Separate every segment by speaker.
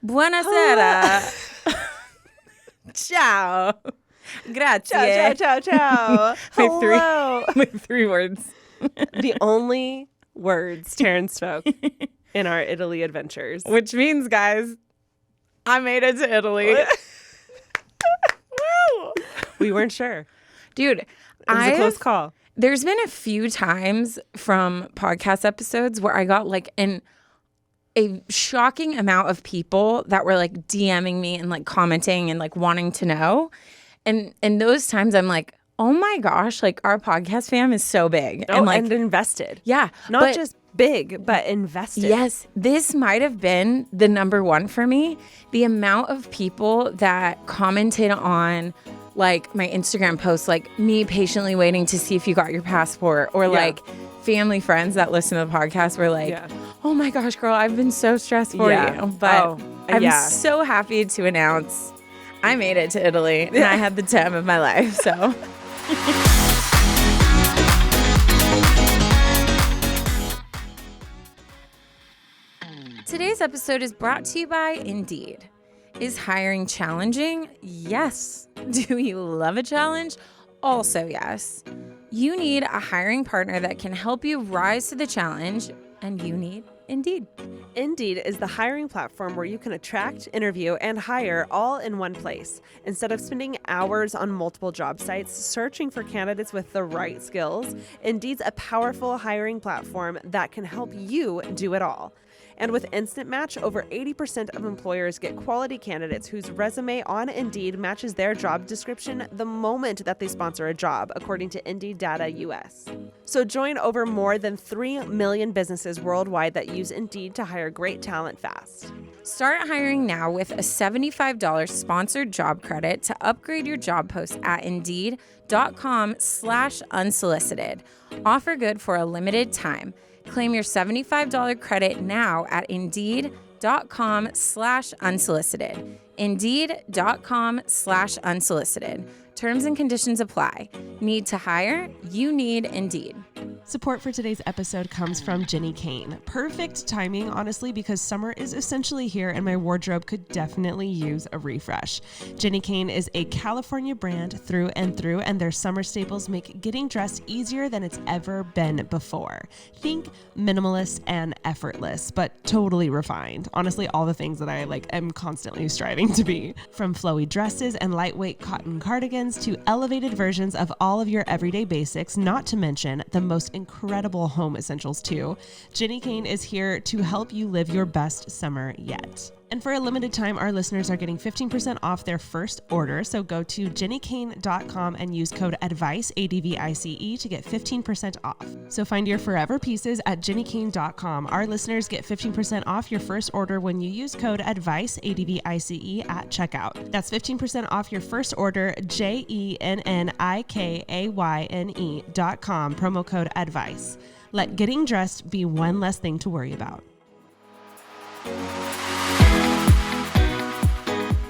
Speaker 1: Buonasera. Ciao. Grazie.
Speaker 2: Ciao. Hello.
Speaker 1: With three words.
Speaker 2: The only words Taryne spoke in our Italy adventures.
Speaker 1: Which means, guys, I made it to Italy.
Speaker 2: Woo! We weren't sure.
Speaker 1: Dude,
Speaker 2: it was a close call.
Speaker 1: There's been a few times from podcast episodes where I got like a shocking amount of people that were like DMing me and like commenting and like wanting to know. And those times I'm like, oh my gosh, like our podcast fam is so big.
Speaker 2: And invested.
Speaker 1: Yeah.
Speaker 2: Not just big, but invested.
Speaker 1: Yes. This might have been the number one for me. The amount of people that commented on like my Instagram posts, like me patiently waiting to see if you got your passport, or like family friends that listen to the podcast were like, oh my gosh, girl, I've been so stressed for you. But I'm so happy to announce I made it to Italy and I had the time of my life. So today's episode is brought to you by Indeed. Is hiring challenging? Yes. Do you love a challenge? Also, yes. You need a hiring partner that can help you rise to the challenge, and you need Indeed.
Speaker 2: Indeed is the hiring platform where you can attract, interview, and hire all in one place. Instead of spending hours on multiple job sites searching for candidates with the right skills, Indeed's a powerful hiring platform that can help you do it all. And with Instant Match, over 80% of employers get quality candidates whose resume on Indeed matches their job description the moment that they sponsor a job, according to Indeed Data US. So join over more than 3 million businesses worldwide that use Indeed to hire great talent fast.
Speaker 1: Start hiring now with a $75 sponsored job credit to upgrade your job post at Indeed.com/unsolicited. Offer good for a limited time. Claim your $75 credit now at Indeed.com/unsolicited. Indeed.com/unsolicited. Terms and conditions apply. Need to hire? You need Indeed.
Speaker 3: Support for today's episode comes from Jenny Kane. Perfect timing, honestly, because summer is essentially here and my wardrobe could definitely use a refresh. Jenny Kane is a California brand through and through, and their summer staples make getting dressed easier than it's ever been before. Think minimalist and effortless, but totally refined. Honestly, all the things that I am constantly striving to be. From flowy dresses and lightweight cotton cardigans to elevated versions of all of your everyday basics, not to mention the most incredible home essentials too. Jenny Kane is here to help you live your best summer yet. And for a limited time, our listeners are getting 15% off their first order. So go to jennykane.com and use code ADVICE, ADVICE, to get 15% off. So find your forever pieces at jennykane.com. Our listeners get 15% off your first order when you use code ADVICE, ADVICE, at checkout. That's 15% off your first order, JENNIKAYNE.com, promo code ADVICE. Let getting dressed be one less thing to worry about.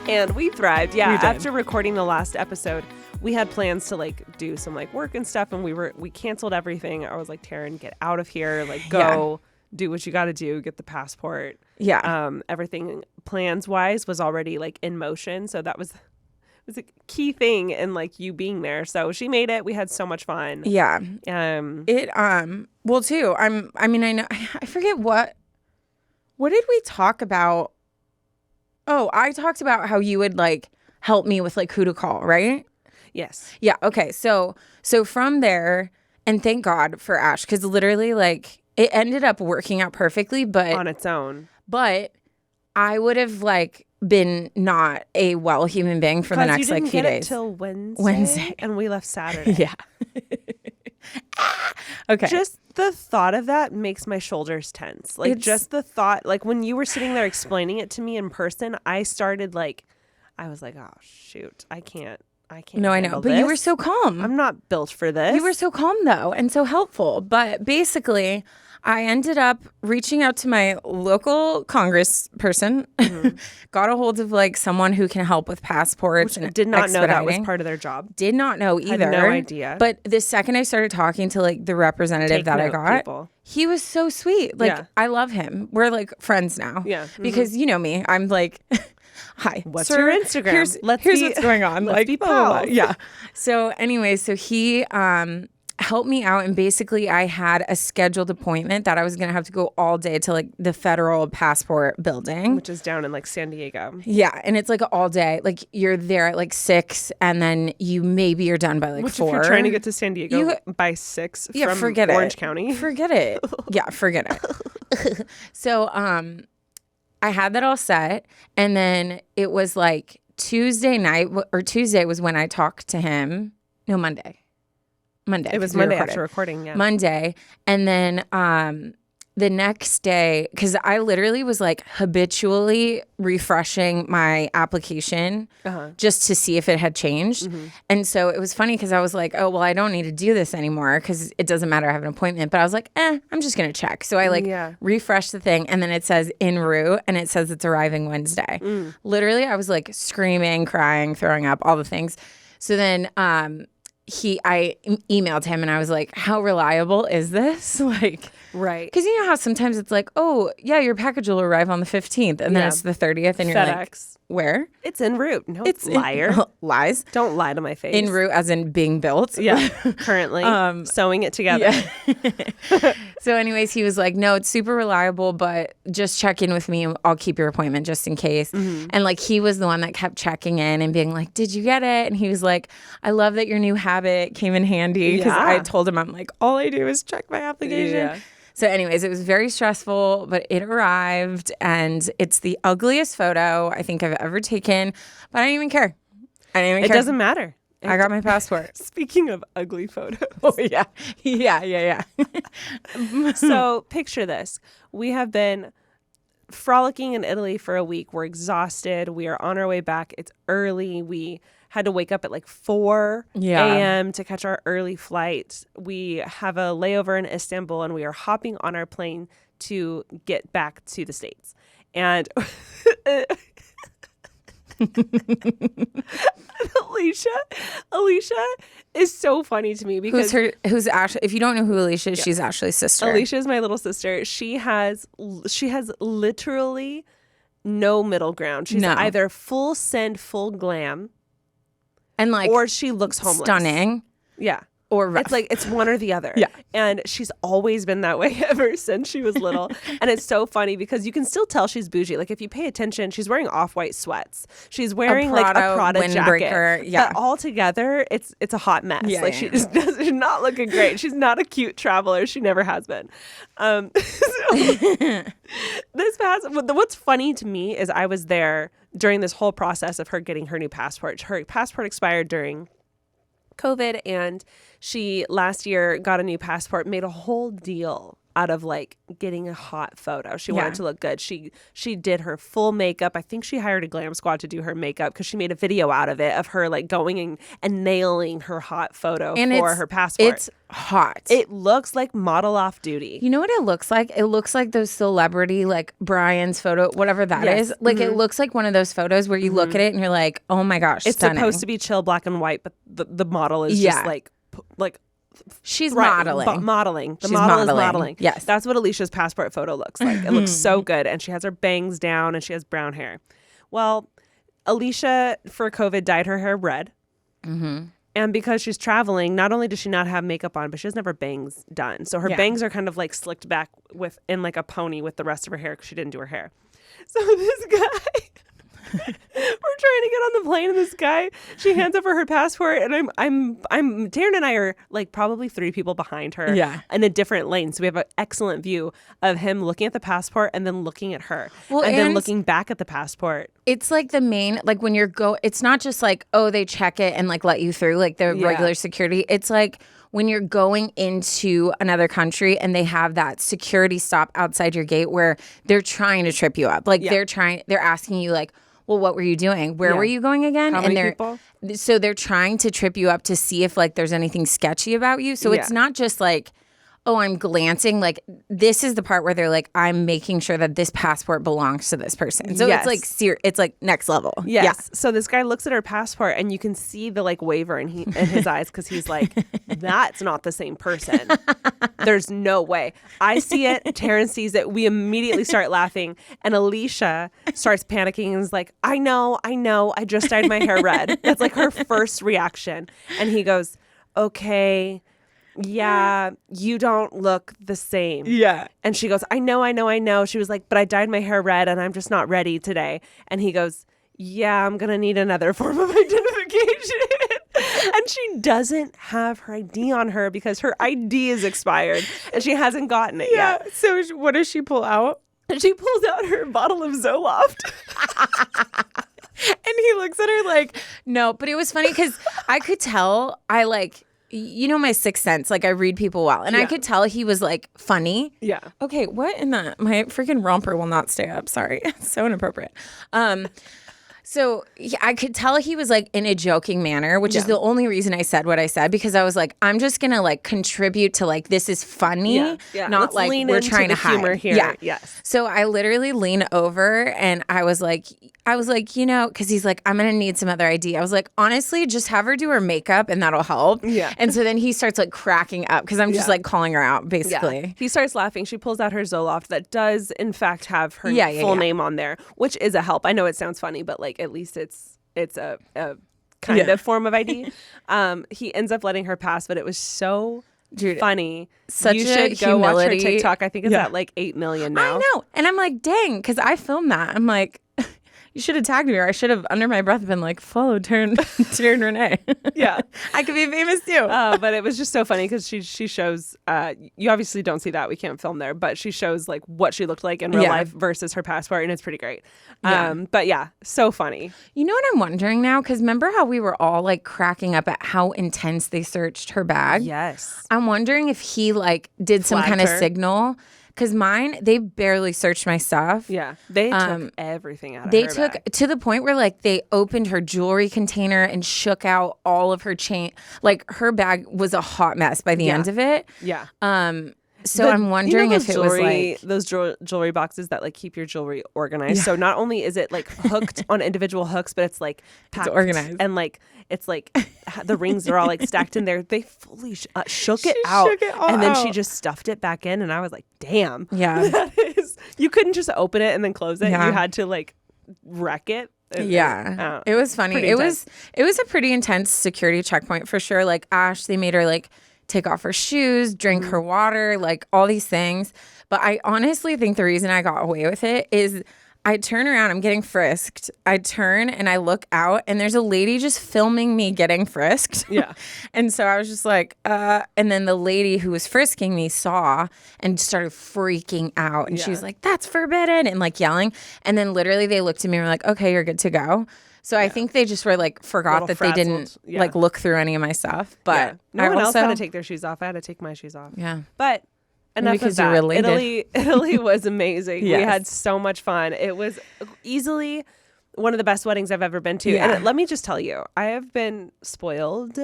Speaker 2: And we thrived. Yeah. After recording the last episode, we had plans to do some work and stuff, and we canceled everything. I was like, Taryne, get out of here. Go do what you got to do. Get the passport.
Speaker 1: Yeah.
Speaker 2: Everything plans wise was already in motion. So that was a key thing in you being there. So she made it. We had so much fun.
Speaker 1: Yeah. Well too, I know, I forget what did we talk about? Oh, I talked about how you would help me with who to call, right?
Speaker 2: Yes.
Speaker 1: Yeah. Okay. So from there, and thank God for Ash, because literally it ended up working out perfectly, but
Speaker 2: on its own.
Speaker 1: But I would have been not a well human being for the next few days.
Speaker 2: You didn't get it till Wednesday, and we left Saturday.
Speaker 1: Yeah. Okay.
Speaker 2: Just the thought of that makes my shoulders tense. Just the thought, when you were sitting there explaining it to me in person, I started I was like, oh shoot, I can't I can't.
Speaker 1: No, I know. But you were so calm.
Speaker 2: I'm not built for this.
Speaker 1: You were so calm, though, and so helpful. But basically, I ended up reaching out to my local congressperson, got a hold of like someone who can help with passports.
Speaker 2: Which did not know that was part of their job.
Speaker 1: Did not know either.
Speaker 2: Had no idea.
Speaker 1: But the second I started talking to like the representative that I got, he was so sweet. Like, I love him. We're like friends now.
Speaker 2: Yeah.
Speaker 1: Because you know me, I'm like, hi,
Speaker 2: what's
Speaker 1: sir,
Speaker 2: your Instagram?
Speaker 1: Here's what's going on.
Speaker 2: Let's
Speaker 1: like,
Speaker 2: be pals.
Speaker 1: yeah. So anyway, so he helped me out, and basically I had a scheduled appointment that I was gonna have to go all day to like the federal passport building,
Speaker 2: which is down in like San Diego.
Speaker 1: Yeah, and it's like all day. Like you're there at like 6, and then you're done by like 4.
Speaker 2: If you're trying to get to San Diego by 6 from
Speaker 1: forget
Speaker 2: Orange
Speaker 1: it.
Speaker 2: County,
Speaker 1: forget it. Yeah, forget it. So I had that all set, and then it was like Tuesday night or Tuesday was when I talked to him. No, Monday.
Speaker 2: It was Monday after recording, yeah.
Speaker 1: Monday. And then the next day, because I literally was like habitually refreshing my application just to see if it had changed. And so it was funny because I was like, oh, well, I don't need to do this anymore because it doesn't matter. I have an appointment. But I was like, I'm just going to check. So I refreshed the thing, and then it says en route, and it says it's arriving Wednesday. Literally, I was like screaming, crying, throwing up, all the things. So then I emailed him, and I was like, how reliable is this? Like,
Speaker 2: right.
Speaker 1: Because you know how sometimes it's like, oh, yeah, your package will arrive on the 15th, and then it's the 30th, and you're
Speaker 2: FedEx.
Speaker 1: Like, where?
Speaker 2: It's en route. No,
Speaker 1: it's
Speaker 2: liar.
Speaker 1: Lies.
Speaker 2: Don't lie to my face.
Speaker 1: En route as in being built.
Speaker 2: Yeah, currently sewing it together.
Speaker 1: Yeah. So anyways, he was like, no, it's super reliable, but just check in with me and I'll keep your appointment just in case. And like he was the one that kept checking in and being like, did you get it? And he was like, I love that your new habit came in handy, because I told him, I'm like, all I do is check my application. Yeah. So anyways, it was very stressful, but it arrived, and it's the ugliest photo I think I've ever taken, but I didn't even care.
Speaker 2: It doesn't matter.
Speaker 1: I got my passport.
Speaker 2: Speaking of ugly photos.
Speaker 1: Oh, yeah. Yeah.
Speaker 2: So picture this. We have been frolicking in Italy for a week. We're exhausted. We are on our way back. It's early. We had to wake up at like 4 a.m. to catch our early flight. We have a layover in Istanbul, and we are hopping on our plane to get back to the States. And Alicia is so funny to me because
Speaker 1: who's Ashley. If you don't know who Alicia is, she's Ashley's sister.
Speaker 2: Alicia is my little sister. She has literally no middle ground. She's either full send, full glam,
Speaker 1: and like,
Speaker 2: or she looks homeless.
Speaker 1: Stunning.
Speaker 2: Yeah.
Speaker 1: Or rough.
Speaker 2: It's like, it's one or the other.
Speaker 1: Yeah.
Speaker 2: And she's always been that way ever since she was little. And it's so funny because you can still tell she's bougie. Like if you pay attention, she's wearing off-white sweats. She's wearing like a Prada jacket.
Speaker 1: Yeah.
Speaker 2: But all together, it's a hot mess.
Speaker 1: Yeah,
Speaker 2: like she's not looking great. She's not a cute traveler. She never has been. What's funny to me is I was there during this whole process of her getting her new passport. Her passport expired during COVID, and she last year got a new passport, made a whole deal out of like getting a hot photo. She wanted to look good. She did her full makeup. I think she hired a glam squad to do her makeup because she made a video out of it of her like going and nailing her hot photo for her passport.
Speaker 1: It's hot.
Speaker 2: It looks like model off duty.
Speaker 1: You know what it looks like? It looks like those celebrity, like Brian's photo, whatever that is. Like it looks like one of those photos where you look at it and you're like, oh my gosh,
Speaker 2: it's
Speaker 1: stunning.
Speaker 2: supposed to be chill black and white, but the model is just like
Speaker 1: she's
Speaker 2: modeling. The model is modeling.
Speaker 1: Yes.
Speaker 2: That's what Alicia's passport photo looks like. It looks so good. And she has her bangs down and she has brown hair. Well, Alicia, for COVID, dyed her hair red. And because she's traveling, not only does she not have makeup on, but she doesn't have her bangs done. So her bangs are kind of like slicked back in like a pony with the rest of her hair because she didn't do her hair. So this guy... We're trying to get on the plane, and this guy, she hands over her passport, and Taryne and I are like probably 3 people behind her in a different lane. So we have an excellent view of him looking at the passport and then looking at her and then looking back at the passport.
Speaker 1: It's like the main, like when it's not just like, oh, they check it and like let you through like the regular security. It's like when you're going into another country and they have that security stop outside your gate where they're trying to trip you up. Like they're asking you like, well, what were you doing? Where were you going again?
Speaker 2: How many people?
Speaker 1: So they're trying to trip you up to see if like there's anything sketchy about you. So it's not just like, oh, I'm glancing. Like, this is the part where they're like, I'm making sure that this passport belongs to this person. So it's like it's like next level.
Speaker 2: Yes.
Speaker 1: Yeah.
Speaker 2: So this guy looks at her passport and you can see the like waver in his eyes because he's like, that's not the same person. There's no way. I see it. Taryne sees it. We immediately start laughing. And Alicia starts panicking and is like, I know. I just dyed my hair red. That's like her first reaction. And he goes, okay. Yeah, you don't look the same.
Speaker 1: Yeah.
Speaker 2: And she goes, I know. She was like, but I dyed my hair red and I'm just not ready today. And he goes, yeah, I'm going to need another form of identification. And she doesn't have her ID on her because her ID is expired and she hasn't gotten it yet.
Speaker 1: So what does she pull out?
Speaker 2: And she pulls out her bottle of Zoloft.
Speaker 1: And he looks at her like, no. But it was funny because I could tell you know my sixth sense, like I read people well. And I could tell he was like funny.
Speaker 2: Yeah.
Speaker 1: Okay, what in the, my freaking romper will not stay up. Sorry. It's so inappropriate. So I could tell he was like in a joking manner, which is the only reason I said what I said, because I was like, I'm just going to like contribute to like, this is funny, not
Speaker 2: Let's
Speaker 1: like
Speaker 2: lean
Speaker 1: we're
Speaker 2: into
Speaker 1: trying
Speaker 2: the
Speaker 1: to hide.
Speaker 2: humor here.
Speaker 1: Yeah.
Speaker 2: Yes.
Speaker 1: So I literally lean over and I was like, you know, because he's like, I'm going to need some other ID. I was like, honestly, just have her do her makeup and that'll help.
Speaker 2: Yeah.
Speaker 1: And so then he starts like cracking up because I'm just like calling her out basically.
Speaker 2: Yeah. He starts laughing. She pulls out her Zoloft that does in fact have her full name on there, which is a help. I know it sounds funny, but like at least it's a kind of form of ID. He ends up letting her pass, but it was so funny.
Speaker 1: Such
Speaker 2: you
Speaker 1: a
Speaker 2: should go watch her
Speaker 1: humility.
Speaker 2: TikTok. I think it's at like 8 million now.
Speaker 1: I know. And I'm like, dang, because I filmed that. I'm like, you should have tagged me, or I should have under my breath been like, follow Taryne Renee.
Speaker 2: Yeah.
Speaker 1: I could be famous too.
Speaker 2: But it was just so funny because she shows, you obviously don't see that. We can't film there, but she shows like what she looked like in real life versus her passport. And it's pretty great. But yeah, so funny.
Speaker 1: You know what I'm wondering now? Because remember how we were all like cracking up at how intense they searched her bag?
Speaker 2: Yes.
Speaker 1: I'm wondering if he like did some kind of signal. Because mine, they barely searched my stuff.
Speaker 2: Yeah. They took everything out of her
Speaker 1: They took
Speaker 2: bag.
Speaker 1: to the point where like they opened her jewelry container and shook out all of her chain. Like her bag was a hot mess by the end of it.
Speaker 2: Yeah.
Speaker 1: So I'm wondering if it was like
Speaker 2: those jewelry boxes that like keep your jewelry organized. So not only is it like hooked on individual hooks, but it's like packed
Speaker 1: organized.
Speaker 2: and like it's like the rings are all like stacked in there. They fully shook it out, and then she just stuffed it back in. And I was like, damn,
Speaker 1: yeah,
Speaker 2: you couldn't just open it and then close it.
Speaker 1: Yeah.
Speaker 2: You had to like wreck it.
Speaker 1: Yeah, it was funny. It was a pretty intense security checkpoint for sure. Like Ash, they made her like take off her shoes, drink her water, like all these things. But I honestly think the reason I got away with it is I turn around, I'm getting frisked. I turn and I look out and there's a lady just filming me getting frisked.
Speaker 2: Yeah.
Speaker 1: And so I was just like, and then the lady who was frisking me saw and started freaking out. And she was like, that's forbidden, and like yelling. And then literally they looked at me and were like, okay, you're good to go. So I think they just were like forgot that they didn't like look through any of my stuff. But
Speaker 2: no one else had to take their shoes off. I had to take my shoes off.
Speaker 1: Yeah.
Speaker 2: But enough
Speaker 1: because
Speaker 2: of that.
Speaker 1: you're related.
Speaker 2: Italy was amazing.
Speaker 1: Yes.
Speaker 2: We had so much fun. It was easily one of the best weddings I've ever been to.
Speaker 1: Yeah.
Speaker 2: And let me just tell you, I have been spoiled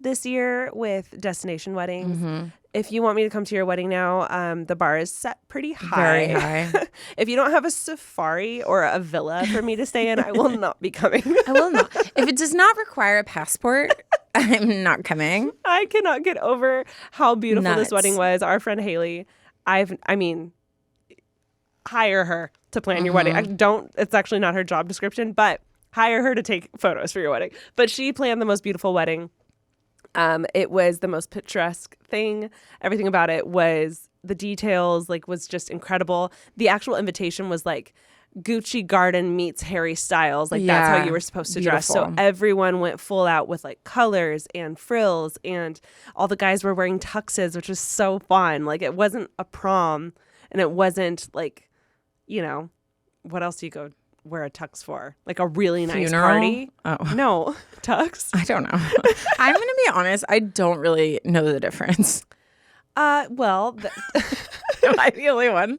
Speaker 2: this year with destination weddings.
Speaker 1: Mm-hmm.
Speaker 2: If you want me to come to your wedding now, the bar is set pretty high.
Speaker 1: Very high.
Speaker 2: If you don't have a safari or a villa for me to stay in, I will not be coming.
Speaker 1: I will not. If it does not require a passport, I'm not coming.
Speaker 2: I cannot get over how beautiful this
Speaker 1: Nuts.
Speaker 2: wedding was. Our friend Haley, hire her to plan your wedding. It's actually not her job description, but hire her to take photos for your wedding. But she planned the most beautiful wedding. It was the most picturesque thing. Everything about it was the details, like, was just incredible. The actual invitation was like Gucci Garden meets Harry Styles. Like, that's how you were supposed to dress. So everyone went full out with like colors and frills, and all the guys were wearing tuxes, which was so fun. Like, it wasn't a prom, and it wasn't like, you know, what else do you go wear a tux for? Like a really nice party?
Speaker 1: Oh.
Speaker 2: No, tux.
Speaker 1: I don't know. I'm going to be honest. I don't really know the difference.
Speaker 2: Well,
Speaker 1: Am I the only one?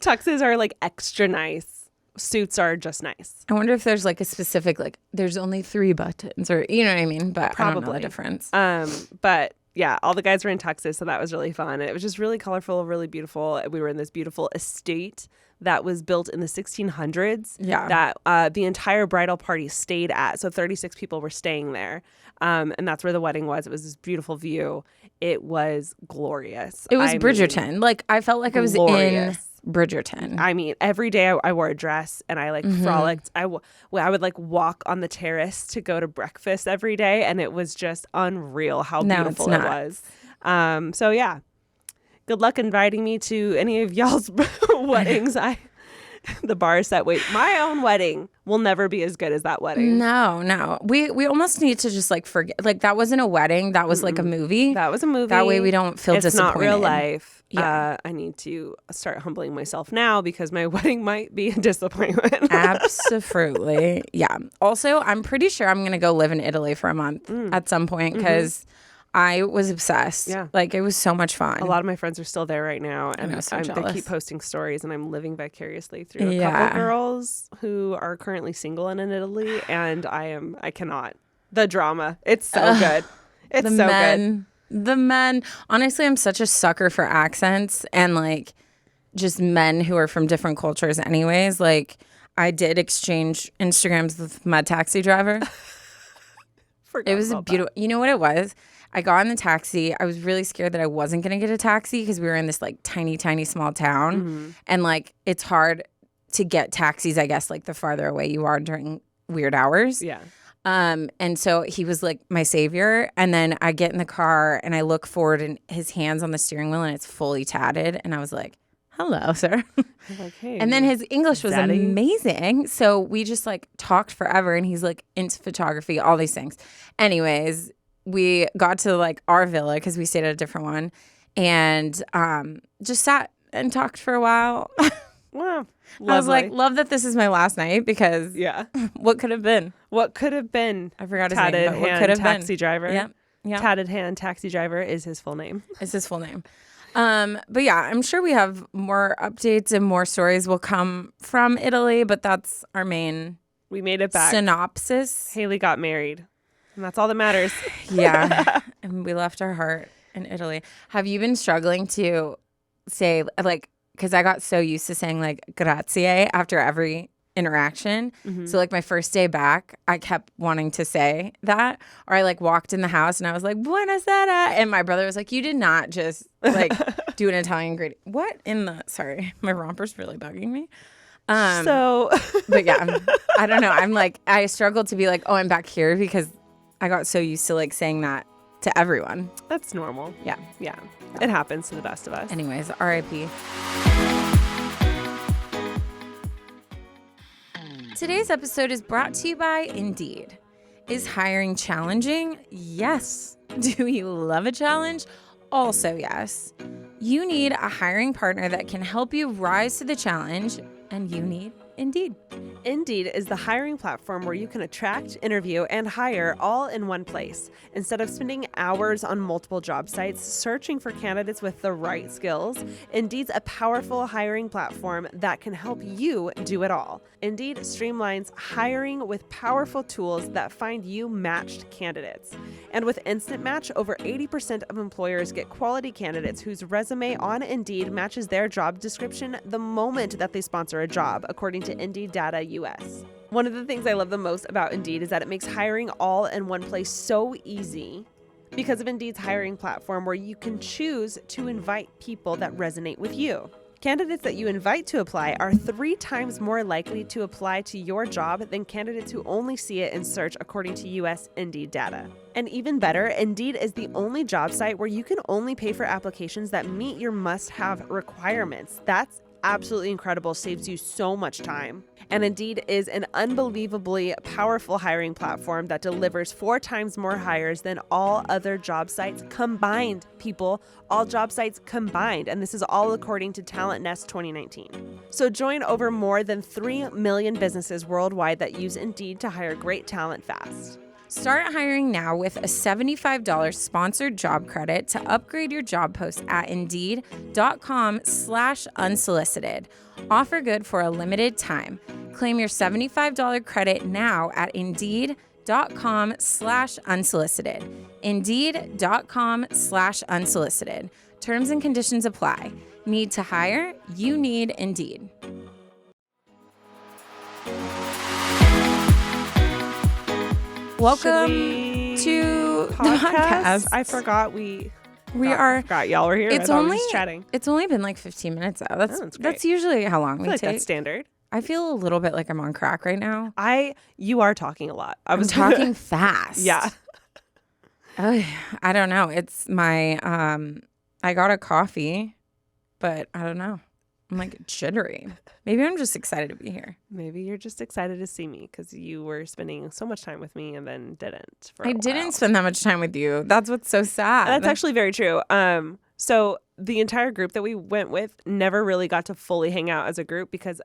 Speaker 2: tuxes are like extra nice suits are just nice.
Speaker 1: I wonder if there's like a specific, like there's only 3 buttons or, you know what I mean? But I don't know the difference.
Speaker 2: But yeah, all the guys were in tuxes, so that was really fun. And it was just really colorful, really beautiful. We were in this beautiful estate that was built in the 1600s.
Speaker 1: Yeah.
Speaker 2: That the entire bridal party stayed at. So 36 people were staying there. And that's where the wedding was. It was this beautiful view. It was glorious.
Speaker 1: It was Bridgerton. Like I felt like I was in Bridgerton.
Speaker 2: I mean, every day I wore a dress and I like frolicked. I would like walk on the terrace to go to breakfast every day, and it was just unreal how beautiful it was. So yeah, good luck inviting me to any of y'all's weddings. The bar is set. Wait, my own wedding will never be as good as that wedding.
Speaker 1: No. We almost need to just like forget. Like that wasn't a wedding. That was like a movie.
Speaker 2: That was a movie.
Speaker 1: That way we don't feel disappointed.
Speaker 2: It's not real life.
Speaker 1: Yeah.
Speaker 2: I need to start humbling myself now because my wedding might be a disappointment.
Speaker 1: Absolutely. Yeah. Also, I'm pretty sure I'm going to go live in Italy for a month at some point because I was obsessed.
Speaker 2: Yeah.
Speaker 1: Like it was so much fun.
Speaker 2: A lot of my friends are still there right now, and they keep posting stories, and I'm living vicariously through a couple girls who are currently single and in Italy, and I cannot. The drama. It's so good. It's so good.
Speaker 1: The men. Honestly, I'm such a sucker for accents and like just men who are from different cultures anyways. Like I did exchange Instagrams with my taxi driver. It was a beautiful. You know what it was? I got in the taxi. I was really scared that I wasn't going to get a taxi because we were in this like tiny, tiny small town. And like it's hard to get taxis, I guess, like the farther away you are during weird hours.
Speaker 2: Yeah.
Speaker 1: And so he was like my savior. And then I get in the car and I look forward and his hand's on the steering wheel and it's fully tatted. And I was like, hello, sir.
Speaker 2: Like, hey,
Speaker 1: and then his English was
Speaker 2: Daddy.
Speaker 1: amazing. So we just like talked forever and he's like into photography, all these things. Anyways, we got to like our villa because we stayed at a different one and just sat and talked for a while.
Speaker 2: Wow.
Speaker 1: I was like, love that this is my last night because what could have been?
Speaker 2: What could have been?
Speaker 1: I forgot his
Speaker 2: tatted
Speaker 1: name, but what
Speaker 2: hand
Speaker 1: could have
Speaker 2: taxi
Speaker 1: been?
Speaker 2: driver.
Speaker 1: Yeah.
Speaker 2: Tatted hand taxi driver is his full name.
Speaker 1: It's his full name. But yeah, I'm sure we have more updates and more stories will come from Italy, but that's our main
Speaker 2: We made it back.
Speaker 1: synopsis.
Speaker 2: Haley got married. And that's all that matters.
Speaker 1: Yeah. And we left our heart in Italy. Have you been struggling to say, like, because I got so used to saying, like, grazie after every interaction. So, like, my first day back, I kept wanting to say that. Or I, like, walked in the house and I was like, buonasera. And my brother was like, you did not just, like, do an Italian greeting. What in the, sorry, my romper's really bugging me. But yeah, I don't know. I'm like, I struggled to be like, oh, I'm back here because I got so used to like saying that to everyone.
Speaker 2: That's normal.
Speaker 1: Yeah.
Speaker 2: Yeah. It happens to the best of us.
Speaker 1: Anyways, RIP. Today's episode is brought to you by Indeed. Is hiring challenging? Yes. Do you love a challenge? Also, yes. You need a hiring partner that can help you rise to the challenge, and you need Indeed.
Speaker 2: Indeed is the hiring platform where you can attract, interview, and hire all in one place. Instead of spending hours on multiple job sites searching for candidates with the right skills, Indeed's a powerful hiring platform that can help you do it all. Indeed streamlines hiring with powerful tools that find you matched candidates. And with Instant Match, over 80% of employers get quality candidates whose resume on Indeed matches their job description the moment that they sponsor a job, according to Indeed Data US. One of the things I love the most about Indeed is that it makes hiring all in one place so easy because of Indeed's hiring platform where you can choose to invite people that resonate with you. Candidates that you invite to apply are 3 times more likely to apply to your job than candidates who only see it in search, according to US Indeed data. And even better, Indeed is the only job site where you can only pay for applications that meet your must-have requirements. That's absolutely incredible, saves you so much time. And Indeed is an unbelievably powerful hiring platform that delivers 4 times more hires than all other job sites combined. People, all job sites combined. And this is all according to Talent Nest 2019. So join over more than 3 million businesses worldwide that use Indeed to hire great talent fast.
Speaker 1: Start hiring now with a $75 sponsored job credit to upgrade your job post at Indeed.com/unsolicited. Offer good for a limited time. Claim your $75 credit now at Indeed.com/unsolicited. Indeed.com/unsolicited. Terms and conditions apply. Need to hire? You need Indeed. Welcome to the podcast.
Speaker 2: I forgot we forgot y'all were here.
Speaker 1: It's
Speaker 2: I thought we
Speaker 1: only
Speaker 2: were just chatting.
Speaker 1: It's only been like 15 minutes though.
Speaker 2: That's great.
Speaker 1: That's usually how long
Speaker 2: I
Speaker 1: we
Speaker 2: feel like
Speaker 1: take.
Speaker 2: that's standard.
Speaker 1: I feel a little bit like I'm on crack right now.
Speaker 2: You are talking a lot.
Speaker 1: I'm talking fast.
Speaker 2: Yeah.
Speaker 1: Oh, I don't know. It's my I got a coffee, but I don't know. I'm like jittery. Maybe I'm just excited to be here.
Speaker 2: Maybe you're just excited to see me because you were spending so much time with me and then didn't.
Speaker 1: I didn't spend that much time with you. That's what's so sad.
Speaker 2: That's actually very true. So the entire group that we went with never really got to fully hang out as a group because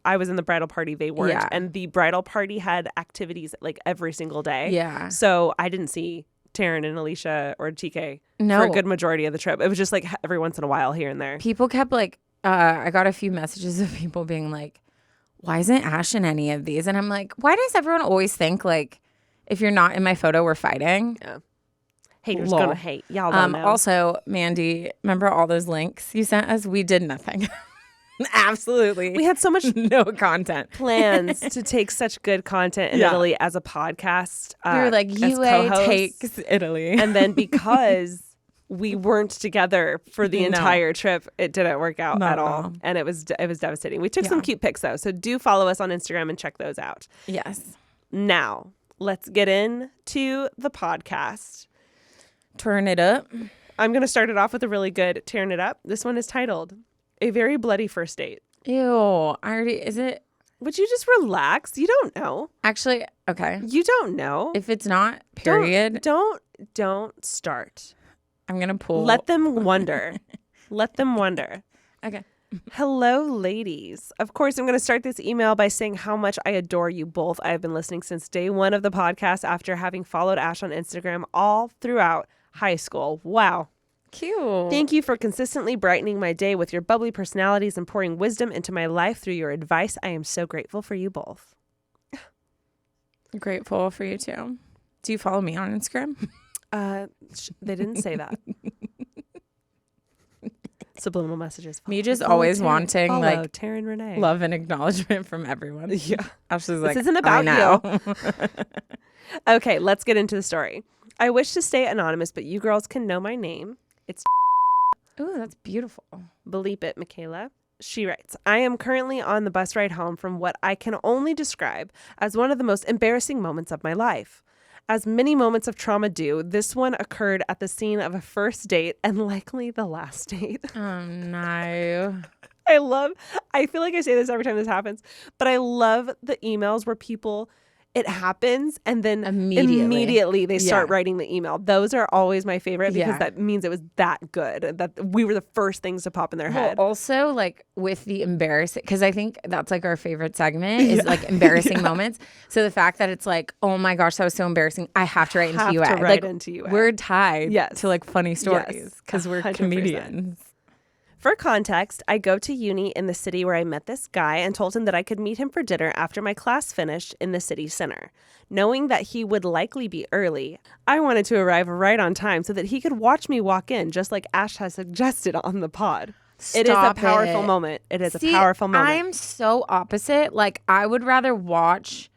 Speaker 2: I was in the bridal party, they weren't.
Speaker 1: Yeah.
Speaker 2: And the bridal party had activities like every single day.
Speaker 1: Yeah.
Speaker 2: So I didn't see Taryne and Alicia or TK
Speaker 1: No.
Speaker 2: for a good majority of the trip. It was just like every once in a while here and there.
Speaker 1: People kept like, I got a few messages of people being like, why isn't Ash in any of these? And I'm like, why does everyone always think like, if you're not in my photo, we're fighting?
Speaker 2: Yeah. Haters
Speaker 1: Lol.
Speaker 2: gonna hate. Y'all don't know.
Speaker 1: Also, Mandy, remember all those links you sent us? We did nothing. Absolutely.
Speaker 2: We had so much
Speaker 1: no content.
Speaker 2: plans to take such good content in
Speaker 1: Yeah.
Speaker 2: Italy as a podcast.
Speaker 1: We were like,
Speaker 2: as
Speaker 1: UA
Speaker 2: co-hosts.
Speaker 1: takes Italy.
Speaker 2: And then because we weren't together for the
Speaker 1: No.
Speaker 2: entire trip, it didn't work out
Speaker 1: Not
Speaker 2: at
Speaker 1: at
Speaker 2: all.
Speaker 1: all.
Speaker 2: And it was devastating. We took some
Speaker 1: Yeah.
Speaker 2: cute pics though. So do follow us on Instagram and check those out.
Speaker 1: Yes.
Speaker 2: Now, let's get into the podcast.
Speaker 1: Turn it up.
Speaker 2: I'm going to start it off with a really good Tearing It Up. This one is titled A Very Bloody First Date.
Speaker 1: Ew. Is it?
Speaker 2: Would you just relax? You don't know.
Speaker 1: Actually, okay.
Speaker 2: You don't know.
Speaker 1: If it's not, period,
Speaker 2: Don't start.
Speaker 1: I'm going to pull.
Speaker 2: Let them wonder. Let them wonder.
Speaker 1: Okay.
Speaker 2: Hello, ladies. Of course, I'm going to start this email by saying how much I adore you both. I have been listening since day one of the podcast after having followed Ash on Instagram all throughout high school. Wow.
Speaker 1: Cute.
Speaker 2: Thank you for consistently brightening my day with your bubbly personalities and pouring wisdom into my life through your advice. I am so grateful for you both.
Speaker 1: Grateful for you too. Do you follow me on Instagram?
Speaker 2: They didn't say that. Subliminal messages.
Speaker 1: Me just
Speaker 2: Follow
Speaker 1: always
Speaker 2: Taryne.
Speaker 1: wanting
Speaker 2: Follow
Speaker 1: like
Speaker 2: Taryne Renee.
Speaker 1: love and acknowledgement from everyone.
Speaker 2: Yeah.
Speaker 1: Ashley's like,
Speaker 2: This isn't about
Speaker 1: I know.
Speaker 2: Okay, let's get into the story. I wish to stay anonymous, but you girls can know my name. It's
Speaker 1: Ooh, that's beautiful.
Speaker 2: Bleep it, Michaela. She writes, I am currently on the bus ride home from what I can only describe as one of the most embarrassing moments of my life. As many moments of trauma do, this one occurred at the scene of a first date and likely the last date.
Speaker 1: Oh no.
Speaker 2: I feel like I say this every time this happens, but I love the emails where it happens and then immediately they start writing the email. Those are always my favorite because that means it was that good, that we were the first things to pop in their head.
Speaker 1: Also, like with the embarrassing, because I think that's like our favorite segment is like embarrassing moments. So the fact that it's like, oh my gosh, that was so embarrassing. I have to write into UA.
Speaker 2: Write into UA.
Speaker 1: We're tied to like funny stories
Speaker 2: Yes,
Speaker 1: because we're
Speaker 2: 100%.
Speaker 1: comedians.
Speaker 2: For context, I go to uni in the city where I met this guy and told him that I could meet him for dinner after my class finished in the city center. Knowing that he would likely be early, I wanted to arrive right on time so that he could watch me walk in, just like Ash has suggested on the pod. It is a powerful moment. It is a powerful moment.
Speaker 1: I'm so opposite. Like, I would rather watch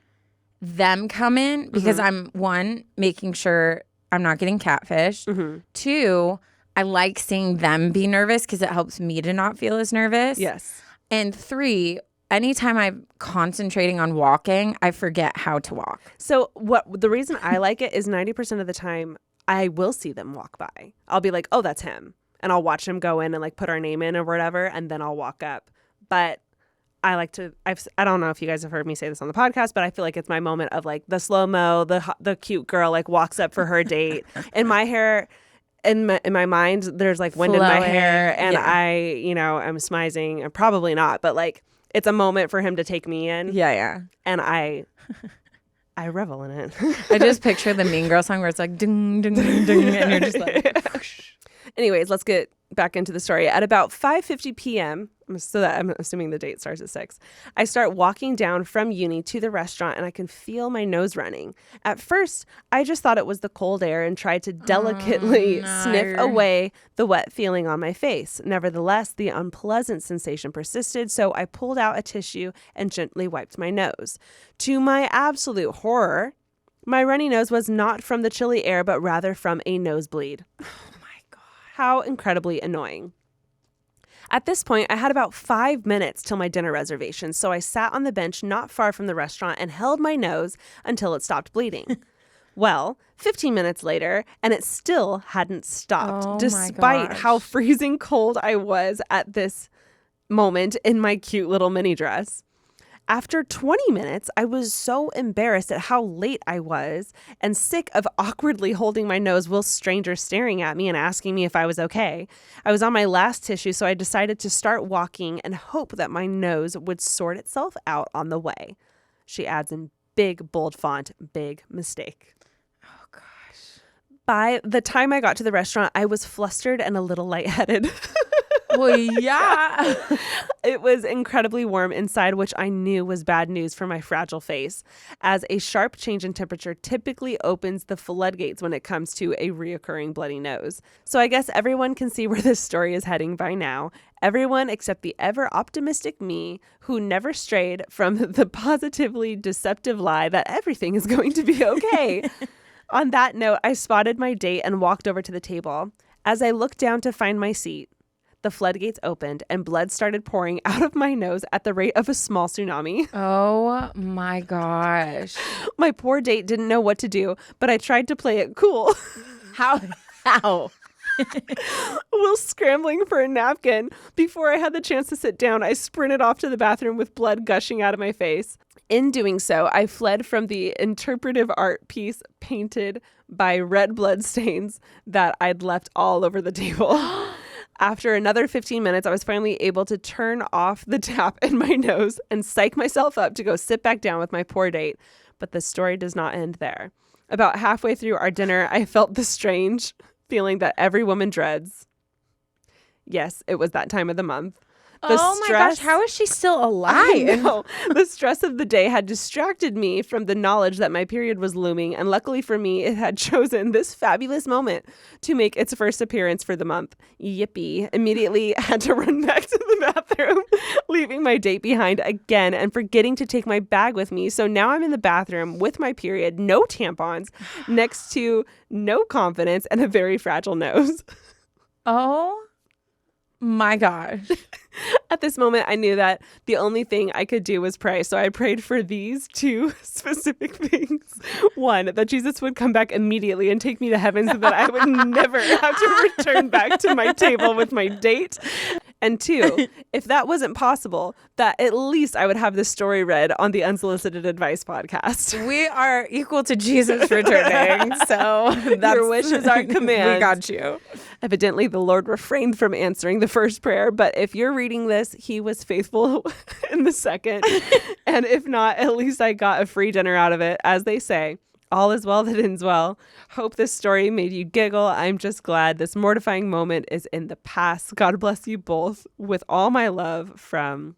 Speaker 1: them come in because I'm, one, making sure I'm not getting catfished. Two, I like seeing them be nervous because it helps me to not feel as nervous.
Speaker 2: Yes.
Speaker 1: And three, anytime I'm concentrating on walking, I forget how to walk.
Speaker 2: So the reason I like it is 90% of the time I will see them walk by. I'll be like, oh, that's him. And I'll watch him go in and like put our name in or whatever. And then I'll walk up. But I like to, I don't know if you guys have heard me say this on the podcast, but I feel like it's my moment of like the slow-mo, the cute girl like walks up for her date. And my hair... In my mind, there's like wind in my hair and I, I'm smizing. Probably not, but like it's a moment for him to take me in.
Speaker 1: Yeah.
Speaker 2: And I I revel in it.
Speaker 1: I just picture the Mean Girl song where it's like ding, ding, ding, ding, and you're just like.
Speaker 2: Anyways, let's get back into the story. At about 5:50 p.m., so that I'm assuming the date starts at 6, I start walking down from uni to the restaurant and I can feel my nose running. At first, I just thought it was the cold air and tried to delicately sniff away the wet feeling on my face. Nevertheless, the unpleasant sensation persisted, so I pulled out a tissue and gently wiped my nose. To my absolute horror, my runny nose was not from the chilly air, but rather from a nosebleed. How incredibly annoying. At this point, I had about 5 minutes till my dinner reservation, so I sat on the bench not far from the restaurant and held my nose until it stopped bleeding. Well, 15 minutes later, and it still hadn't stopped, despite how freezing cold I was at this moment in my cute little mini dress. After 20 minutes, I was so embarrassed at how late I was and sick of awkwardly holding my nose while strangers staring at me and asking me if I was okay. I was on my last tissue, so I decided to start walking and hope that my nose would sort itself out on the way. She adds in big, bold font, big mistake.
Speaker 1: Oh, gosh.
Speaker 2: By the time I got to the restaurant, I was flustered and a little lightheaded.
Speaker 1: Well, yeah.
Speaker 2: It was incredibly warm inside, which I knew was bad news for my fragile face, as a sharp change in temperature typically opens the floodgates when it comes to a reoccurring bloody nose. So I guess everyone can see where this story is heading by now. Everyone except the ever-optimistic me, who never strayed from the positively deceptive lie that everything is going to be okay. On that note, I spotted my date and walked over to the table. As I looked down to find my seat, the floodgates opened and blood started pouring out of my nose at the rate of a small tsunami.
Speaker 1: Oh my gosh.
Speaker 2: My poor date didn't know what to do, but I tried to play it cool.
Speaker 1: How?
Speaker 2: While scrambling for a napkin, before I had the chance to sit down, I sprinted off to the bathroom with blood gushing out of my face. In doing so, I fled from the interpretive art piece painted by red blood stains that I'd left all over the table. After another 15 minutes, I was finally able to turn off the tap in my nose and psych myself up to go sit back down with my poor date. But the story does not end there. About halfway through our dinner, I felt the strange feeling that every woman dreads. Yes, it was that time of the month.
Speaker 1: Oh my gosh, how is she still alive?
Speaker 2: I know. The stress of the day had distracted me from the knowledge that my period was looming, and luckily for me, it had chosen this fabulous moment to make its first appearance for the month. Yippee. Immediately had to run back to the bathroom, leaving my date behind again and forgetting to take my bag with me. So now I'm in the bathroom with my period, no tampons, next to no confidence, and a very fragile nose.
Speaker 1: Oh my gosh.
Speaker 2: At this moment, I knew that the only thing I could do was pray. So I prayed for these two specific things. One, that Jesus would come back immediately and take me to heaven so that I would never have to return back to my table with my date. And two, if that wasn't possible, that at least I would have this story read on the Unsolicited Advice podcast.
Speaker 1: We are equal to Jesus returning, so that's,
Speaker 2: your wish is our command.
Speaker 1: We got you.
Speaker 2: Evidently, the Lord refrained from answering the first prayer, but if you're reading this, he was faithful in the second. And if not, at least I got a free dinner out of it. As they say, all is well that ends well. Hope this story made you giggle. I'm just glad this mortifying moment is in the past. God bless you both. With all my love, from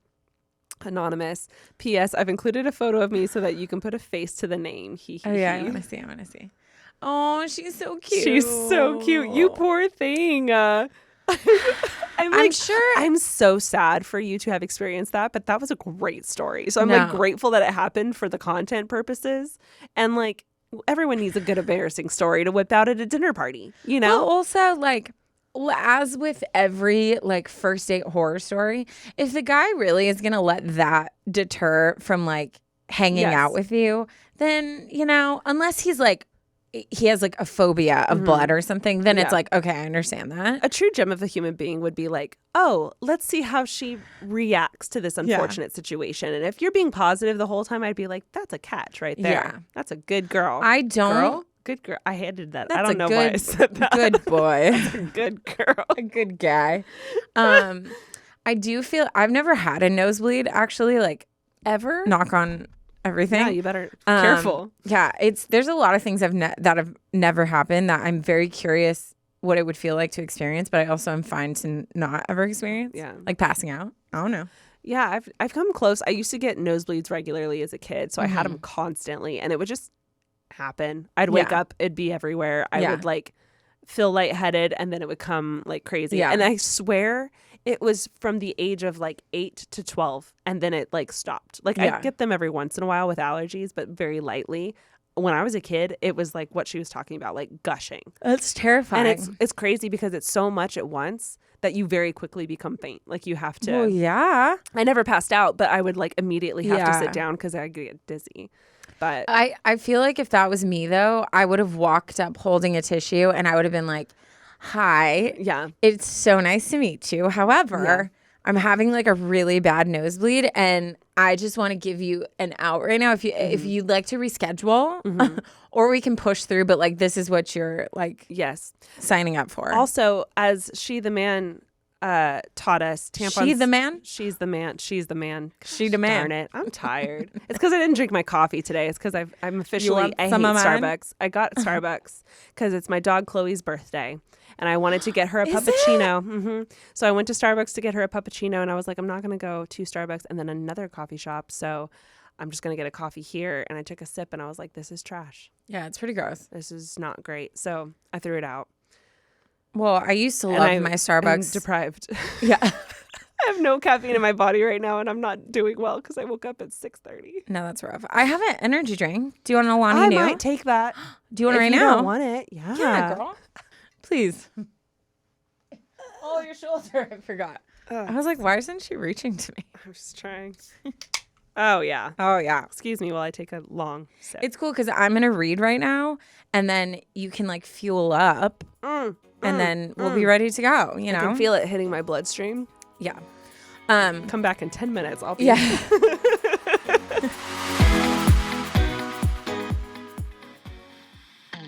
Speaker 2: Anonymous. P.S. I've included a photo of me so that you can put a face to the name.
Speaker 1: Oh yeah, I want to see. Oh, she's so cute.
Speaker 2: She's so cute. You poor thing. I'm
Speaker 1: sure.
Speaker 2: I'm so sad for you to have experienced that, but that was a great story. So I'm like grateful that it happened for the content purposes. And like everyone needs a good embarrassing story to whip out at a dinner party, you know?
Speaker 1: Well, also like as with every like first date horror story, if the guy really is going to let that deter from like hanging out with you, then, you know, unless he's like, he has like a phobia of blood or something, then it's like, okay, I understand that.
Speaker 2: A true gem of a human being would be like, oh, let's see how she reacts to this unfortunate situation. And if you're being positive the whole time, I'd be like, that's a catch right there. Yeah. That's a good girl.
Speaker 1: I don't.
Speaker 2: Girl? Good girl. I hated that.
Speaker 1: That's
Speaker 2: I don't know why I said that.
Speaker 1: Good boy.
Speaker 2: That's a good girl.
Speaker 1: A good guy. I do feel I've never had a nosebleed actually, like ever. Knock on everything.
Speaker 2: Yeah, you better careful.
Speaker 1: Yeah, there's a lot of things that have never happened that I'm very curious what it would feel like to experience, but I also am fine to not ever experience.
Speaker 2: Yeah.
Speaker 1: Like passing out. I don't know.
Speaker 2: Yeah, I've come close. I used to get nosebleeds regularly as a kid, so I had them constantly, and it would just happen. I'd wake up, it'd be everywhere. I would like feel lightheaded, and then it would come like crazy. And I swear it was from the age of like 8 to 12, and then it like stopped. Like I get them every once in a while with allergies, but very lightly. When I was a kid, it was like what she was talking about, like gushing.
Speaker 1: That's terrifying.
Speaker 2: And it's crazy because it's so much at once that you very quickly become faint. Like you have to.
Speaker 1: Well, yeah.
Speaker 2: I never passed out, but I would like immediately have to sit down because I get dizzy. But
Speaker 1: I feel like if that was me, though, I would have walked up holding a tissue and I would have been like, hi.
Speaker 2: Yeah.
Speaker 1: It's so nice to meet you. However, I'm having like a really bad nosebleed and I just want to give you an out right now. If you'd like to reschedule or we can push through, but like this is what you're like signing up for.
Speaker 2: Also, as She the Man taught us, tampons.
Speaker 1: She the man?
Speaker 2: She's the man. She's the man.
Speaker 1: She the man.
Speaker 2: Darn it. I'm tired. It's because I didn't drink my coffee today. It's because I'm officially, I hate Starbucks. I got Starbucks because it's my dog Chloe's birthday. And I wanted to get her a puppuccino. So I went to Starbucks to get her a puppuccino. And I was like, I'm not going to go to Starbucks and then another coffee shop. So I'm just going to get a coffee here. And I took a sip and I was like, this is trash.
Speaker 1: Yeah, it's pretty gross.
Speaker 2: This is not great. So I threw it out.
Speaker 1: Well, I used to love my Starbucks.
Speaker 2: I'm deprived.
Speaker 1: Yeah.
Speaker 2: I have no caffeine in my body right now, and I'm not doing well because I woke up at 6:30.
Speaker 1: No, that's rough. I have an energy drink. Do you want an Alani
Speaker 2: I
Speaker 1: New?
Speaker 2: might take that.
Speaker 1: Do you want it right
Speaker 2: now?
Speaker 1: now?
Speaker 2: Don't want it. Yeah.
Speaker 1: Yeah, girl. Please. Oh, your shoulder. I forgot. I was like, why isn't she reaching to me?
Speaker 2: I'm just trying. Oh, yeah.
Speaker 1: Oh, yeah.
Speaker 2: Excuse me while I take a long sip.
Speaker 1: It's cool because I'm going to read right now, and then you can like fuel up, and then we'll be ready to go, you know?
Speaker 2: I can feel it hitting my bloodstream.
Speaker 1: Yeah.
Speaker 2: Come back in 10 minutes. I'll be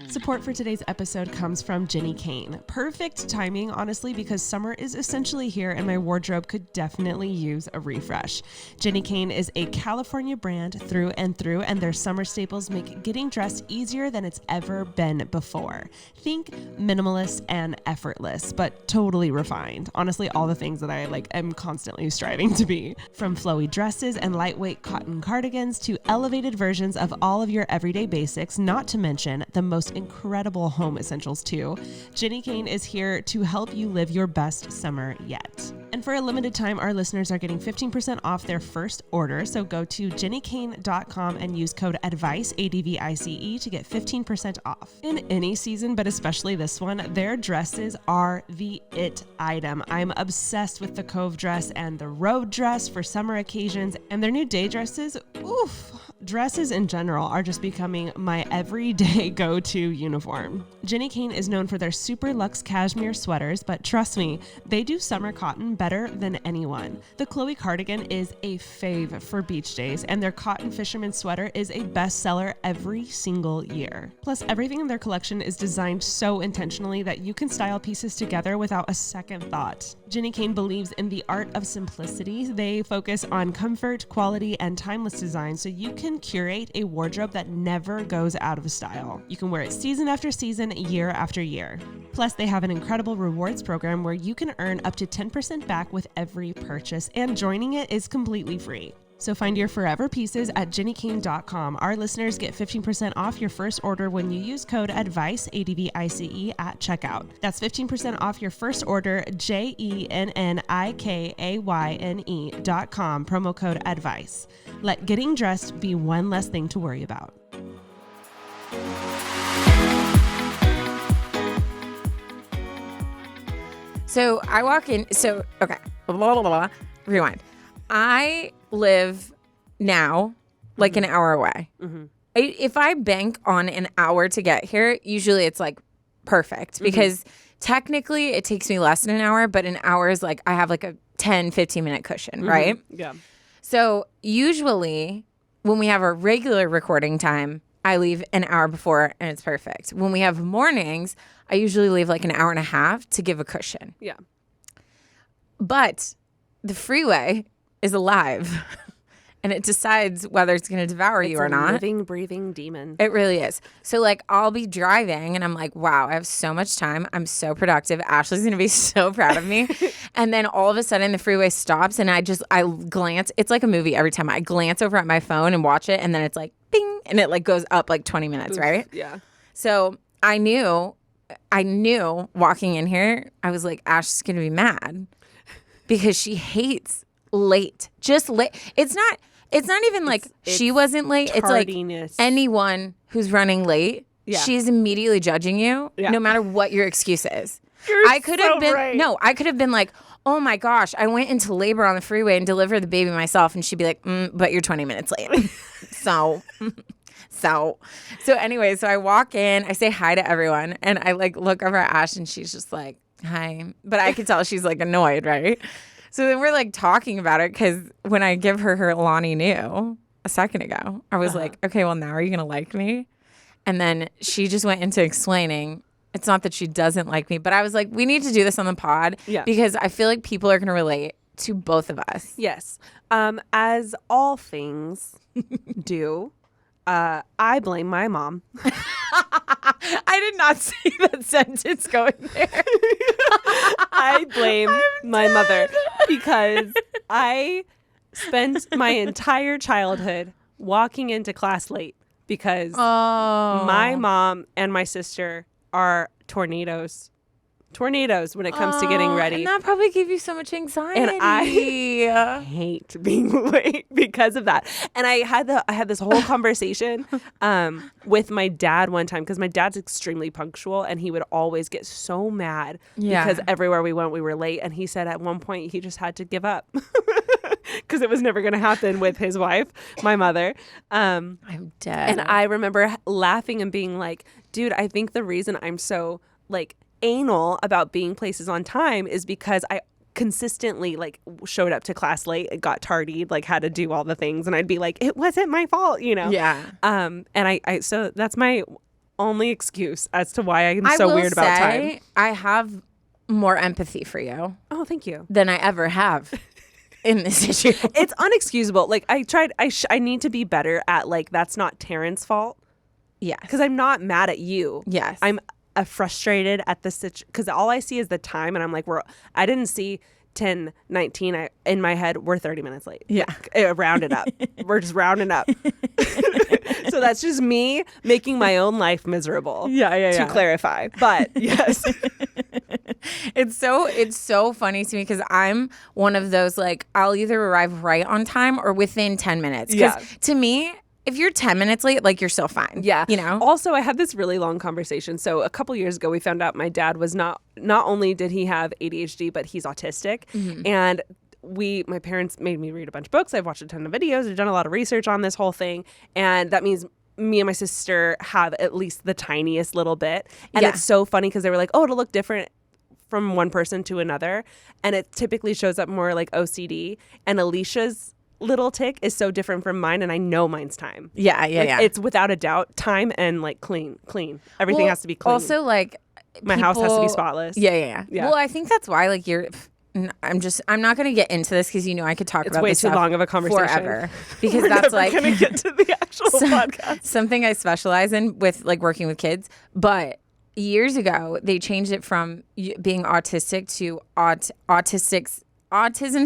Speaker 3: Support for today's episode comes from Jenny Kane. Perfect timing, honestly, because summer is essentially here and my wardrobe could definitely use a refresh. Jenny Kane is a California brand through and through, and their summer staples make getting dressed easier than it's ever been before. Think minimalist and effortless, but totally refined. Honestly, all the things that I am constantly striving to be. From flowy dresses and lightweight cotton cardigans to elevated versions of all of your everyday basics, not to mention the most incredible home essentials too. Jenny Kane is here to help you live your best summer yet. And for a limited time, our listeners are getting 15% off their first order. So go to jennykane.com and use code ADVICE, ADVICE, to get 15% off. In any season, but especially this one, their dresses are the it item. I'm obsessed with the Cove dress and the road dress for summer occasions, and their new day dresses, oof. Dresses in general are just becoming my everyday go-to uniform. Jenny Kane is known for their super luxe cashmere sweaters, but trust me, they do summer cotton better than anyone. The Chloe cardigan is a fave for beach days, and their cotton fisherman sweater is a bestseller every single year. Plus, everything in their collection is designed so intentionally that you can style pieces together without a second thought. Jenny Kane believes in the art of simplicity. They focus on comfort, quality, and timeless design, so you can curate a wardrobe that never goes out of style. You can wear it season after season, year after year. Plus, they have an incredible rewards program where you can earn up to 10% back with every purchase, and joining it is completely free. So find your forever pieces at jennykane.com. Our listeners get 15% off your first order when you use code ADVICE, ADVICE, at checkout. That's 15% off your first order, JENNIKAYNE.com, promo code ADVICE. Let getting dressed be one less thing to worry about.
Speaker 1: So I walk in. So, okay. Blah, blah, blah, blah. Rewind. I live now like an hour away. If I bank on an hour to get here, usually it's like perfect because technically it takes me less than an hour, but an hour is like I have like a 10, 15 minute cushion, right?
Speaker 2: Yeah.
Speaker 1: So usually when we have our regular recording time, I leave an hour before and it's perfect. When we have mornings, I usually leave like an hour and a half to give a cushion.
Speaker 2: Yeah.
Speaker 1: But the freeway is alive and it decides whether it's going to devour you or not.
Speaker 2: Living, breathing demon.
Speaker 1: It really is. So like I'll be driving and I'm like, wow, I have so much time. I'm so productive. Ashley's going to be so proud of me. And then all of a sudden the freeway stops and I glance. It's like a movie every time. I glance over at my phone and watch it and then it's like bing and it like goes up like 20 minutes, right?
Speaker 2: Yeah.
Speaker 1: So I knew walking in here, I was like, Ash is going to be mad because she hates late. Just late. It's not even like she wasn't late.
Speaker 2: Tardiness.
Speaker 1: It's like anyone who's running late, she's immediately judging you no matter what your excuse is. I could have been like, oh my gosh, I went into labor on the freeway and delivered the baby myself. And she'd be like, but you're 20 minutes late. So anyway, so I walk in, I say hi to everyone, and I like look over at Ash and she's just like, hi. But I could tell she's like annoyed, right? So then we're like talking about it because when I give her Lonnie New a second ago, I was like, okay, well, now are you going to like me? And then she just went into explaining. It's not that she doesn't like me, but I was like, we need to do this on the pod because I feel like people are going to relate to both of us.
Speaker 2: Yes. As all things do, I blame my mom.
Speaker 1: I did not see that sentence going there.
Speaker 2: I blame my mother because I spent my entire childhood walking into class late because my mom and my sister are tornadoes when it comes to getting ready.
Speaker 1: And that probably gave you so much anxiety.
Speaker 2: And I hate being late because of that. And I had this whole conversation with my dad one time because my dad's extremely punctual and he would always get so mad because everywhere we went we were late. And he said at one point he just had to give up because it was never going to happen with his wife, my mother.
Speaker 1: I'm dead.
Speaker 2: And I remember laughing and being like, dude, I think the reason I'm so like anal about being places on time is because I consistently like showed up to class late and got tardied, like had to do all the things, and I'd be like, it wasn't my fault, you know?
Speaker 1: Yeah.
Speaker 2: And I so that's my only excuse as to why I'm so weird about time.
Speaker 1: I have more empathy for you.
Speaker 2: Oh, thank you.
Speaker 1: Than I ever have in this issue.
Speaker 2: It's unexcusable. Like I need to be better at like, that's not Taryn's fault.
Speaker 1: Yeah.
Speaker 2: Because I'm not mad at you.
Speaker 1: Yes.
Speaker 2: I'm frustrated at the situation because all I see is the time and I'm like, I didn't see 10:19. In my head, we're 30 minutes late.
Speaker 1: Yeah.
Speaker 2: Like, round it up. We're just rounding up. So that's just me making my own life miserable. To clarify. But yes.
Speaker 1: It's so funny to me because I'm one of those, like, I'll either arrive right on time or within 10 minutes. Because to me, if you're 10 minutes late, like, you're still fine.
Speaker 2: Yeah.
Speaker 1: You know?
Speaker 2: Also, I had this really long conversation. So a couple years ago, we found out my dad was not only did he have ADHD, but he's autistic. Mm-hmm. And my parents made me read a bunch of books. I've watched a ton of videos. I've done a lot of research on this whole thing. And that means me and my sister have at least the tiniest little bit. And it's so funny because they were like, oh, it'll look different from one person to another. And it typically shows up more like OCD. And Alicia's little tick is so different from mine, and I know mine's time.
Speaker 1: Yeah.
Speaker 2: It's without a doubt time and like clean. Everything has to be clean.
Speaker 1: Also, like,
Speaker 2: my house has to be spotless.
Speaker 1: Yeah. Well, I think that's why, like, I'm not going to get into this because, you know, I could talk about this
Speaker 2: way too long of a conversation
Speaker 1: forever because that's like
Speaker 2: going to get to the actual podcast.
Speaker 1: Something I specialize in with, like, working with kids. But years ago, they changed it from being autistic to autism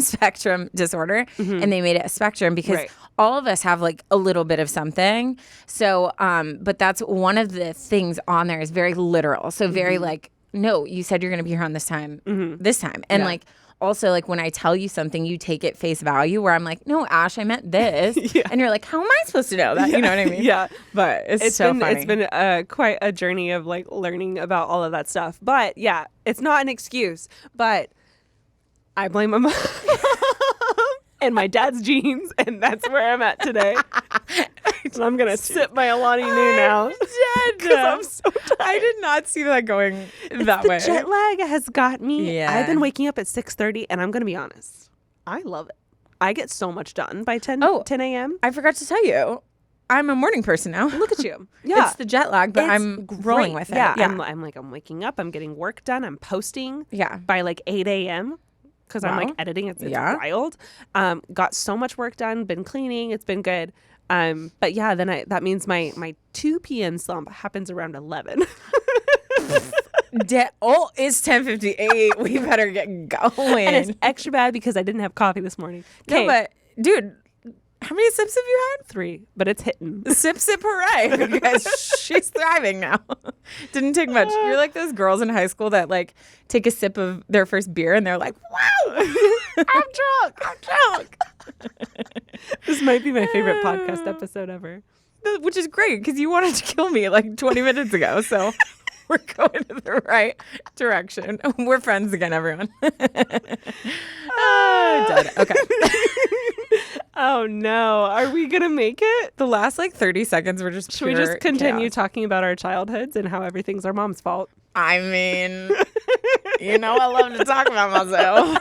Speaker 1: spectrum disorder, and they made it a spectrum because all of us have like a little bit of something. So but that's one of the things on there is very literal, so very like, no, you said you're going to be here on this time and like also, like, when I tell you something, you take it face value, where I'm like, no, Ash, I meant this. And you're like, how am I supposed to know that? You know what I mean?
Speaker 2: Yeah.
Speaker 1: But it's so funny.
Speaker 2: It's been quite a journey of like learning about all of that stuff. But yeah, it's not an excuse, but I blame my mom and my dad's genes, and that's where I'm at today. So I'm going to sip my Alani Nu now. Because I'm so tired.
Speaker 1: I did not see that going that way.
Speaker 2: The jet lag has got me.
Speaker 1: Yeah.
Speaker 2: I've been waking up at 6:30, and I'm going to be honest. I love it. I get so much done by 10 a.m.
Speaker 1: I forgot to tell you. I'm a morning person now.
Speaker 2: Look at you. Yeah.
Speaker 1: It's the jet lag, but I'm rolling with it.
Speaker 2: Yeah. I'm waking up. I'm getting work done. I'm posting by like 8 a.m. because I'm like editing. It's wild. Got so much work done. Been cleaning. It's been good. But yeah, then that means my 2 p.m. slump happens around 11.
Speaker 1: It's 10:58. We better get going.
Speaker 2: And it's extra bad because I didn't have coffee this morning.
Speaker 1: No, but dude, how many sips have you had?
Speaker 2: 3, but it's hitting.
Speaker 1: Sip, hooray, because she's thriving now. Didn't take much. You're like those girls in high school that like take a sip of their first beer and they're like, wow, I'm drunk.
Speaker 2: This might be my favorite podcast episode ever.
Speaker 1: Which is great because you wanted to kill me like 20 minutes ago. So we're going in the right direction. We're friends again, everyone. Dead. Okay.
Speaker 2: Oh no. Are we going to make it?
Speaker 1: The last like 30 seconds were just
Speaker 2: Should we just continue
Speaker 1: chaos.
Speaker 2: talking about our childhoods and how everything's our mom's fault?
Speaker 1: I mean, you know I love to talk about myself.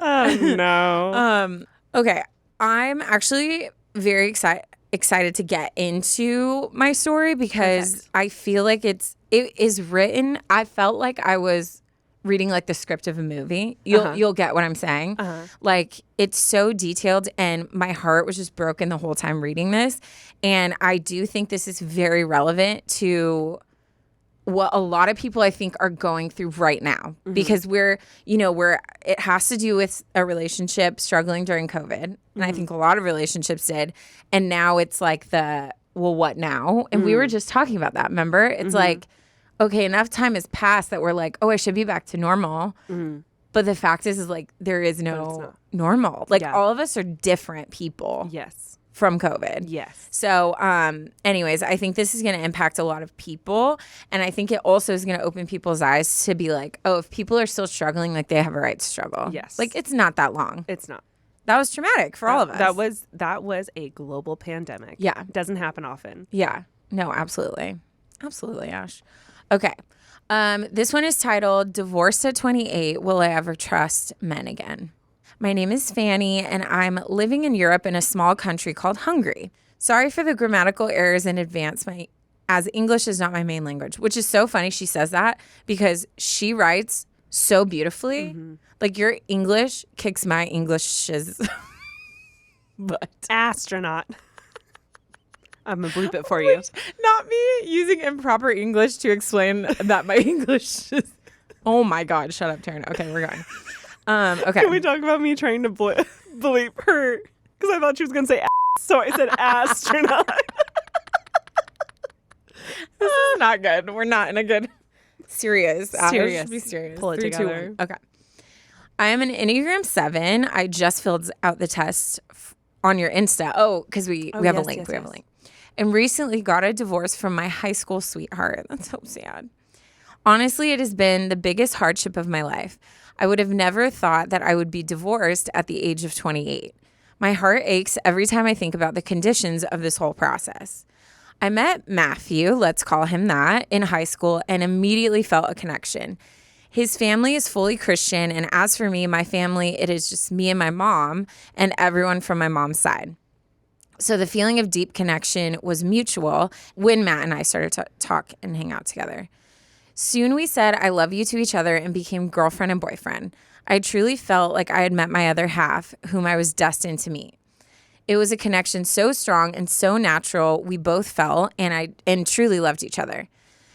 Speaker 2: Oh no.
Speaker 1: Okay. I'm actually very excited to get into my story because I feel like it is written. I felt like I was reading like the script of a movie. You'll get what I'm saying. Like it's so detailed and my heart was just broken the whole time reading this. And I do think this is very relevant to what a lot of people I think are going through right now because it has to do with a relationship struggling during COVID. And I think a lot of relationships did. And now it's like what now? And we were just talking about that, remember? It's like, okay, enough time has passed that we're like, oh, I should be back to normal. But the fact is like, there is no normal. Like all of us are different people.
Speaker 2: Yes.
Speaker 1: From COVID.
Speaker 2: Yes.
Speaker 1: So anyways, I think this is going to impact a lot of people. And I think it also is going to open people's eyes to be like, oh, if people are still struggling, like they have a right to struggle.
Speaker 2: Yes.
Speaker 1: Like it's not that long.
Speaker 2: It's not.
Speaker 1: That was traumatic for all of us.
Speaker 2: That was a global pandemic.
Speaker 1: Yeah.
Speaker 2: Doesn't happen often.
Speaker 1: Yeah. No, absolutely. Absolutely, Ash. Okay. This one is titled Divorced at 28, Will I Ever Trust Men Again? My name is Fanny, and I'm living in Europe in a small country called Hungary. Sorry for the grammatical errors in advance, as English is not my main language, which is so funny she says that because she writes so beautifully. Like your English kicks my English's butt.
Speaker 2: Astronaut. I'm going to bleep it for you.
Speaker 1: Not me using improper English to explain that my English is... Oh my God, shut up, Taryne. Okay, we're going. Okay.
Speaker 2: Can we talk about me trying to bleep her? Because I thought she was going to say ass, so I said astronaut.
Speaker 1: This is not good. We're not in a good... Serious. Be serious.
Speaker 2: Pull it
Speaker 1: 3, 2,
Speaker 2: together.
Speaker 1: 1. Okay. I am an Enneagram 7. I just filled out the test on your Insta. Oh, because we have a link. We have a link. And recently got a divorce from my high school sweetheart. That's so sad. Honestly, it has been the biggest hardship of my life. I would have never thought that I would be divorced at the age of 28. My heart aches every time I think about the conditions of this whole process. I met Matthew, let's call him that, in high school and immediately felt a connection. His family is fully Christian, and as for me, my family, it is just me and my mom and everyone from my mom's side. So the feeling of deep connection was mutual when Matt and I started to talk and hang out together. Soon we said I love you to each other and became girlfriend and boyfriend. I truly felt like I had met my other half, whom I was destined to meet. It was a connection so strong and so natural we both felt and truly loved each other.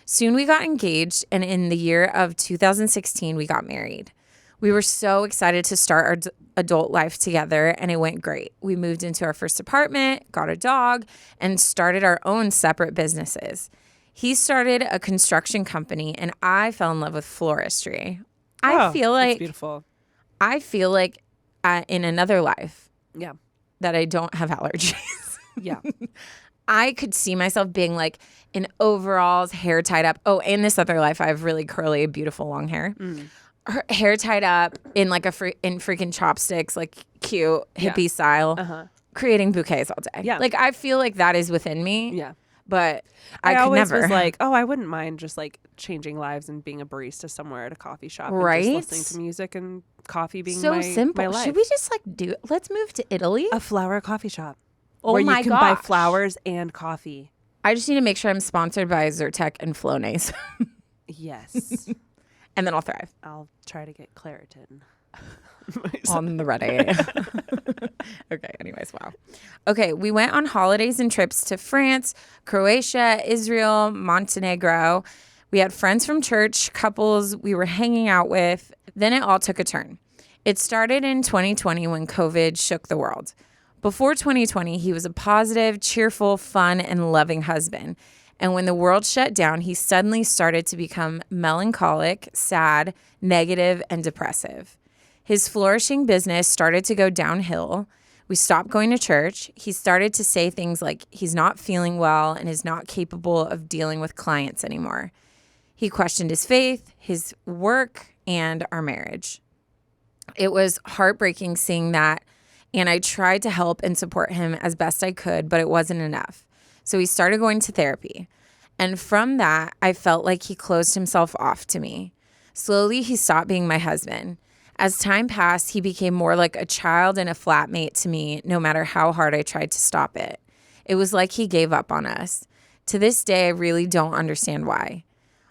Speaker 1: Soon we got engaged, and in the year of 2016, we got married. We were so excited to start our adult life together, and it went great. We moved into our first apartment, got a dog, and started our own separate businesses. He started a construction company, and I fell in love with floristry. I feel like
Speaker 2: beautiful.
Speaker 1: I feel like in another life,
Speaker 2: Yeah,
Speaker 1: that I don't have allergies.
Speaker 2: yeah.
Speaker 1: I could see myself being like in overalls, hair tied up. Oh, in this other life, I have really curly, beautiful long hair. Her hair tied up in like in freaking chopsticks, like cute hippie style, creating bouquets all day.
Speaker 2: Yeah,
Speaker 1: like I feel like that is within me.
Speaker 2: Yeah.
Speaker 1: But I could
Speaker 2: always
Speaker 1: never.
Speaker 2: was like, oh, I wouldn't mind just like changing lives and being a barista somewhere at a coffee shop,
Speaker 1: right?
Speaker 2: And just listening to music and coffee being
Speaker 1: so
Speaker 2: my
Speaker 1: simple.
Speaker 2: My life.
Speaker 1: Should we just like let's move to Italy?
Speaker 2: A flower coffee shop.
Speaker 1: Oh
Speaker 2: where
Speaker 1: my
Speaker 2: you can buy
Speaker 1: gosh.
Speaker 2: flowers and coffee.
Speaker 1: I just need to make sure I'm sponsored by Zyrtec and Flonase.
Speaker 2: Yes.
Speaker 1: and then I'll thrive.
Speaker 2: I'll try to get Claritin.
Speaker 1: On the ready. Okay, anyways, wow. Okay, we went on holidays and trips to France, Croatia, Israel, Montenegro. We had friends from church, couples we were hanging out with. Then it all took a turn. It started in 2020 when COVID shook the world. Before 2020, he was a positive, cheerful, fun, and loving husband. And when the world shut down, he suddenly started to become melancholic, sad, negative, and depressive. His flourishing business started to go downhill. We stopped going to church. He started to say things like he's not feeling well and is not capable of dealing with clients anymore. He questioned his faith, his work, and our marriage. It was heartbreaking seeing that, and I tried to help and support him as best I could, but it wasn't enough. So he started going to therapy. And from that, I felt like he closed himself off to me. Slowly, he stopped being my husband. As time passed, he became more like a child and a flatmate to me, no matter how hard I tried to stop it. It was like he gave up on us. To this day, I really don't understand why.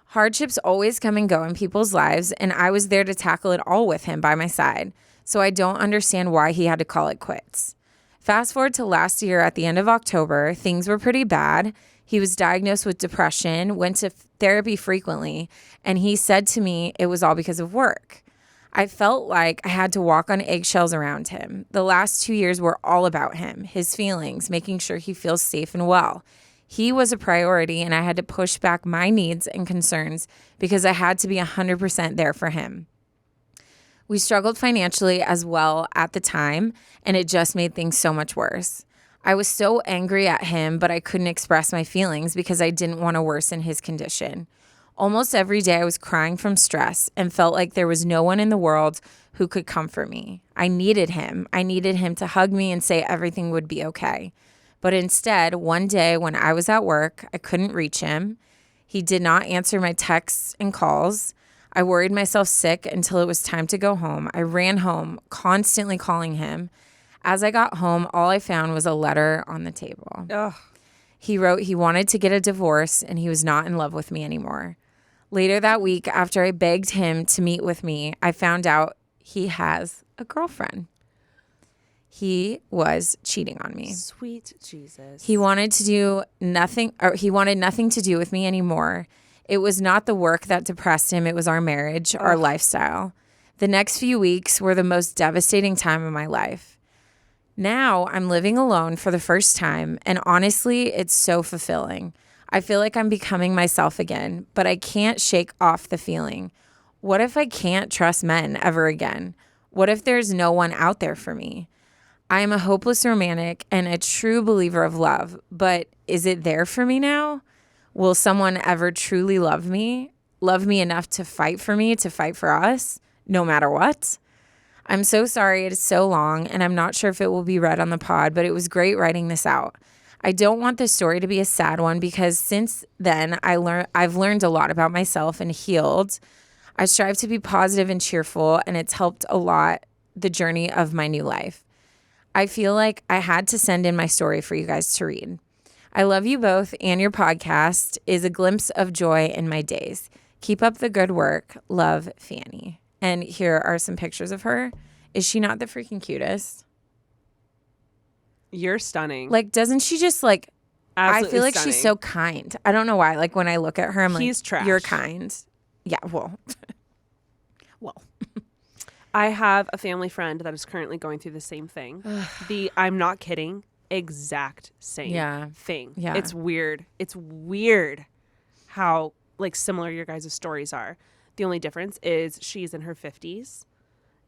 Speaker 1: Hardships always come and go in people's lives, and I was there to tackle it all with him by my side. So I don't understand why he had to call it quits. Fast forward to last year at the end of October, things were pretty bad. He was diagnosed with depression, went to therapy frequently, and he said to me it was all because of work. I felt like I had to walk on eggshells around him. The last 2 years were all about him, his feelings, making sure he feels safe and well. He was a priority, and I had to push back my needs and concerns because I had to be 100% there for him. We struggled financially as well at the time, and it just made things so much worse. I was so angry at him, but I couldn't express my feelings because I didn't want to worsen his condition. Almost every day I was crying from stress and felt like there was no one in the world who could comfort me. I needed him. I needed him to hug me and say everything would be okay. But instead, one day when I was at work, I couldn't reach him. He did not answer my texts and calls. I worried myself sick until it was time to go home. I ran home, constantly calling him. As I got home, all I found was a letter on the table.
Speaker 2: Ugh.
Speaker 1: He wrote he wanted to get a divorce and he was not in love with me anymore. Later that week, after I begged him to meet with me, I found out he has a girlfriend. He was cheating on me.
Speaker 2: Sweet Jesus.
Speaker 1: He wanted nothing to do with me anymore. It was not the work that depressed him. It was our marriage, our lifestyle. The next few weeks were the most devastating time of my life. Now I'm living alone for the first time, and honestly, it's so fulfilling. I feel like I'm becoming myself again, but I can't shake off the feeling. What if I can't trust men ever again? What if there's no one out there for me? I am a hopeless romantic and a true believer of love, but is it there for me now? Will someone ever truly love me enough to fight for me, to fight for us, no matter what? I'm so sorry it is so long, and I'm not sure if it will be read on the pod, but it was great writing this out. I don't want this story to be a sad one because since then I've learned a lot about myself and healed. I strive to be positive and cheerful, and it's helped a lot the journey of my new life. I feel like I had to send in my story for you guys to read. I love you both, and your podcast is a glimpse of joy in my days. Keep up the good work. Love, Fanny. And here are some pictures of her. Is she not the freaking cutest?
Speaker 2: You're stunning.
Speaker 1: Like, doesn't she just like,
Speaker 2: Absolutely
Speaker 1: I feel like
Speaker 2: stunning.
Speaker 1: she's so kind. I don't know why. Like when I look at her, I'm
Speaker 2: He's
Speaker 1: like,
Speaker 2: trash.
Speaker 1: you're kind. Yeah, well.
Speaker 2: I have a family friend that is currently going through the same thing. I'm not kidding, exact same thing.
Speaker 1: Yeah.
Speaker 2: It's weird. It's weird how like similar your guys' stories are. The only difference is she's in her 50s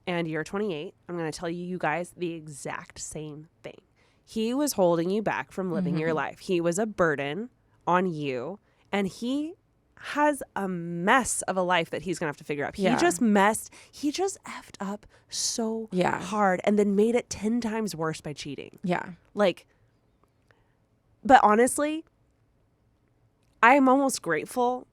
Speaker 2: and you're 28. I'm going to tell you guys the exact same thing. He was holding you back from living your life. He was a burden on you, and he has a mess of a life that he's going to have to figure out. He just effed up so hard and then made it 10 times worse by cheating.
Speaker 1: Yeah.
Speaker 2: Like, but honestly, I'm almost grateful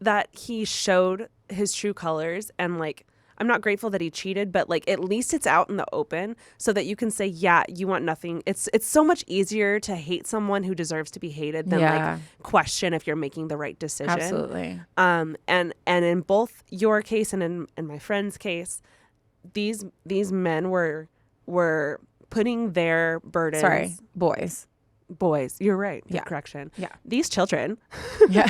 Speaker 2: that he showed his true colors. And like, I'm not grateful that he cheated, but like at least it's out in the open so that you can say, yeah, you want nothing. It's so much easier to hate someone who deserves to be hated than like question if you're making the right decision.
Speaker 1: Absolutely.
Speaker 2: And in both your case and in my friend's case, these men were putting their burdens.
Speaker 1: Sorry, boys.
Speaker 2: You're right.
Speaker 1: Yeah.
Speaker 2: Correction.
Speaker 1: Yeah.
Speaker 2: These children.
Speaker 1: Yeah.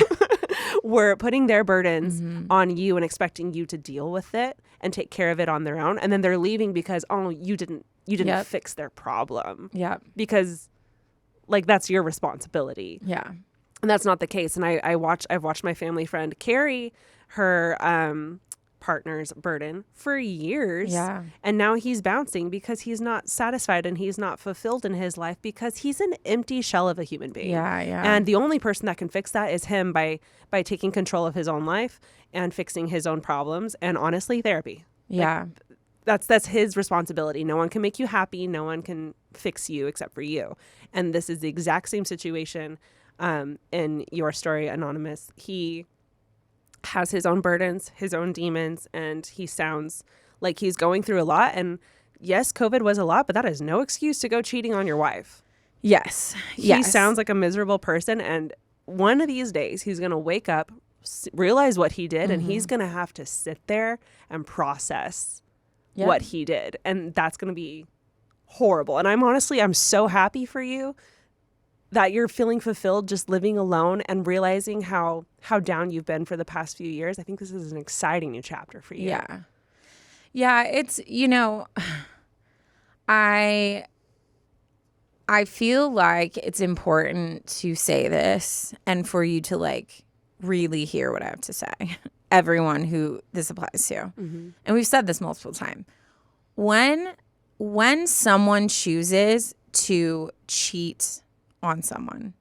Speaker 2: were putting their burdens on you and expecting you to deal with it and take care of it on their own. And then they're leaving because, you didn't fix their problem.
Speaker 1: Yeah.
Speaker 2: Because like that's your responsibility.
Speaker 1: Yeah.
Speaker 2: And that's not the case. And I've watched my family friend carry her partner's burden for years.
Speaker 1: Yeah.
Speaker 2: And now he's bouncing because he's not satisfied and he's not fulfilled in his life because he's an empty shell of a human being.
Speaker 1: Yeah. Yeah.
Speaker 2: And the only person that can fix that is him by taking control of his own life and fixing his own problems and honestly therapy.
Speaker 1: Yeah.
Speaker 2: Like, that's his responsibility. No one can make you happy. No one can fix you except for you. And this is the exact same situation in your story, Anonymous. He has his own burdens, his own demons, and he sounds like he's going through a lot. And yes, COVID was a lot, but that is no excuse to go cheating on your wife.
Speaker 1: Yes.
Speaker 2: He sounds like a miserable person. And one of these days he's going to wake up, realize what he did, and he's going to have to sit there and process what he did. And that's going to be horrible. And I'm so happy for you that you're feeling fulfilled just living alone and realizing how down you've been for the past few years. I think this is an exciting new chapter for you.
Speaker 1: Yeah. Yeah, it's, I feel like it's important to say this and for you to like really hear what I have to say. Everyone who this applies to. Mm-hmm. And we've said this multiple times. When someone chooses to cheat on someone,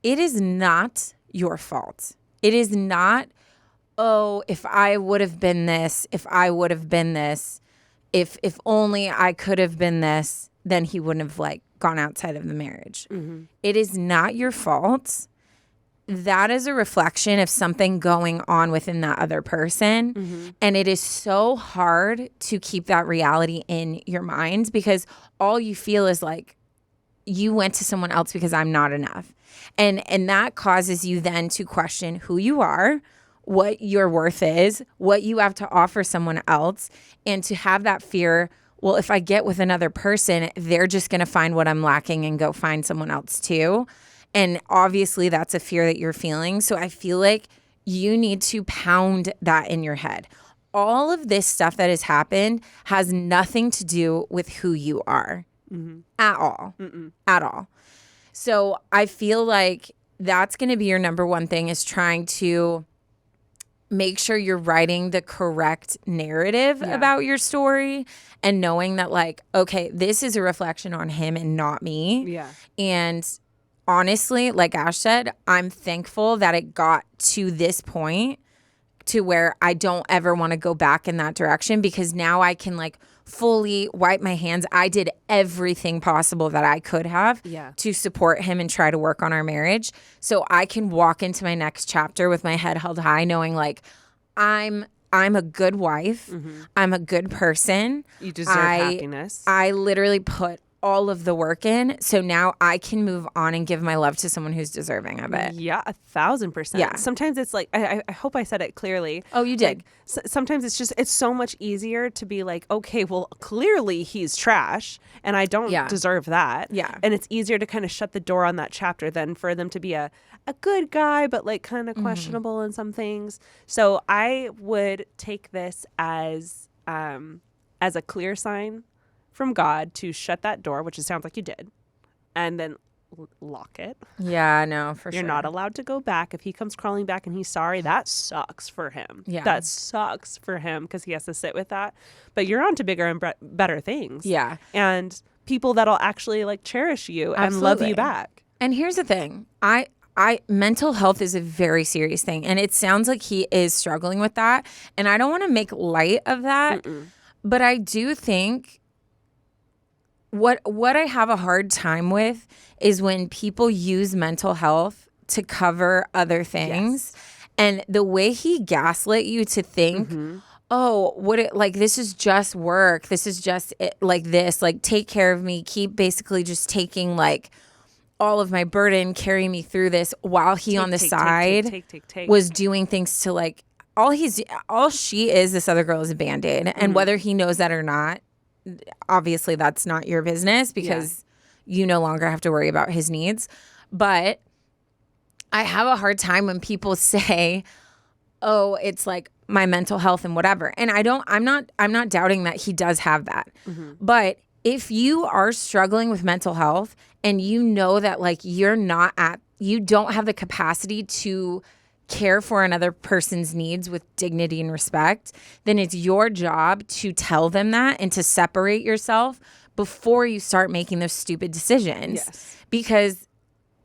Speaker 1: it is not your fault. It is not, if I would have been this, if only I could have been this, then he wouldn't have like gone outside of the marriage. Mm-hmm. It is not your fault. That is a reflection of something going on within that other person. Mm-hmm. And it is so hard to keep that reality in your mind because all you feel is like, you went to someone else because I'm not enough. And that causes you then to question who you are, what your worth is, what you have to offer someone else, and to have that fear, well, if I get with another person, they're just going to find what I'm lacking and go find someone else too. And obviously that's a fear that you're feeling. So I feel like you need to pound that in your head. All of this stuff that has happened has nothing to do with who you are. Mm-hmm. At all. Mm-mm. At all. So I feel like that's going to be your number one thing is trying to make sure you're writing the correct narrative about your story and knowing that like, okay, this is a reflection on him and not me.
Speaker 2: Yeah.
Speaker 1: And honestly, like Ash said, I'm thankful that it got to this point to where I don't ever want to go back in that direction because now I can like fully wipe my hands. I did everything possible that I could have to support him and try to work on our marriage. So I can walk into my next chapter with my head held high, knowing like I'm a good wife. Mm-hmm. I'm a good person.
Speaker 2: You deserve happiness.
Speaker 1: I literally put all of the work in. So now I can move on and give my love to someone who's deserving of it.
Speaker 2: Yeah, 1,000%.
Speaker 1: Yeah.
Speaker 2: Sometimes it's like, I hope I said it clearly.
Speaker 1: Oh, you did.
Speaker 2: Like, sometimes it's so much easier to be like, okay, well, clearly he's trash and I don't deserve that.
Speaker 1: Yeah.
Speaker 2: And it's easier to kind of shut the door on that chapter than for them to be a good guy, but like kind of questionable in some things. So I would take this as a clear sign from God to shut that door, which it sounds like you did, and then lock it.
Speaker 1: Yeah, no, for sure.
Speaker 2: You're not allowed to go back. If he comes crawling back and he's sorry, that sucks for him.
Speaker 1: Yeah.
Speaker 2: That sucks for him because he has to sit with that. But you're on to bigger and better things.
Speaker 1: Yeah.
Speaker 2: And people that'll actually like cherish you and love you back.
Speaker 1: And here's the thing. Mental health is a very serious thing. And it sounds like he is struggling with that. And I don't want to make light of that. Mm-mm. But I do think what I have a hard time with is when people use mental health to cover other things. Yes. And the way he gaslit you to think, oh, this is just work. This is just like this, like take care of me. Keep basically just taking like all of my burden, carry me through this while he on the side was doing things to like, all she is, this other girl is a Band-Aid. And whether he knows that or not, obviously that's not your business because you no longer have to worry about his needs. But I have a hard time when people say, oh, it's like my mental health and whatever. And I'm not doubting that he does have that. But if you are struggling with mental health and you know that like you don't have the capacity to care for another person's needs with dignity and respect, then it's your job to tell them that and to separate yourself before you start making those stupid decisions.
Speaker 2: Yes.
Speaker 1: Because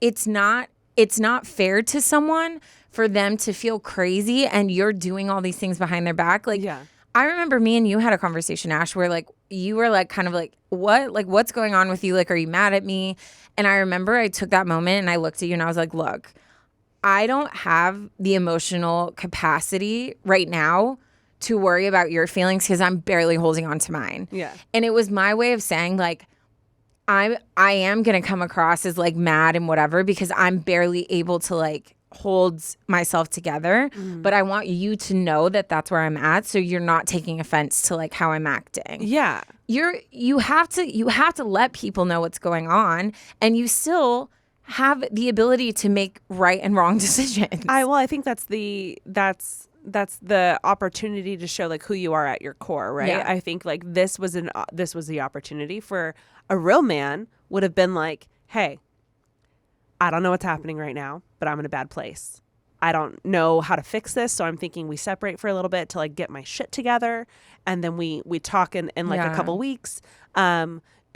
Speaker 1: it's not fair to someone for them to feel crazy and you're doing all these things behind their back. Like, I remember me and you had a conversation, Ash, where like you were like kind of like, what? Like, what's going on with you? Like, are you mad at me? And I remember I took that moment and I looked at you and I was like, look, I don't have the emotional capacity right now to worry about your feelings because I'm barely holding on to mine.
Speaker 2: Yeah.
Speaker 1: And it was my way of saying like, I am going to come across as like mad and whatever because I'm barely able to like hold myself together. But I want you to know that that's where I'm at. So you're not taking offense to like how I'm acting.
Speaker 2: Yeah.
Speaker 1: You have to let people know what's going on, and you still have the ability to make right and wrong decisions.
Speaker 2: I think that's the opportunity to show like who you are at your core, right?
Speaker 1: Yeah.
Speaker 2: I think like this was the opportunity for a real man would have been like, hey, I don't know what's happening right now, but I'm in a bad place. I don't know how to fix this, so I'm thinking we separate for a little bit to like get my shit together, and then we talk in like a couple weeks.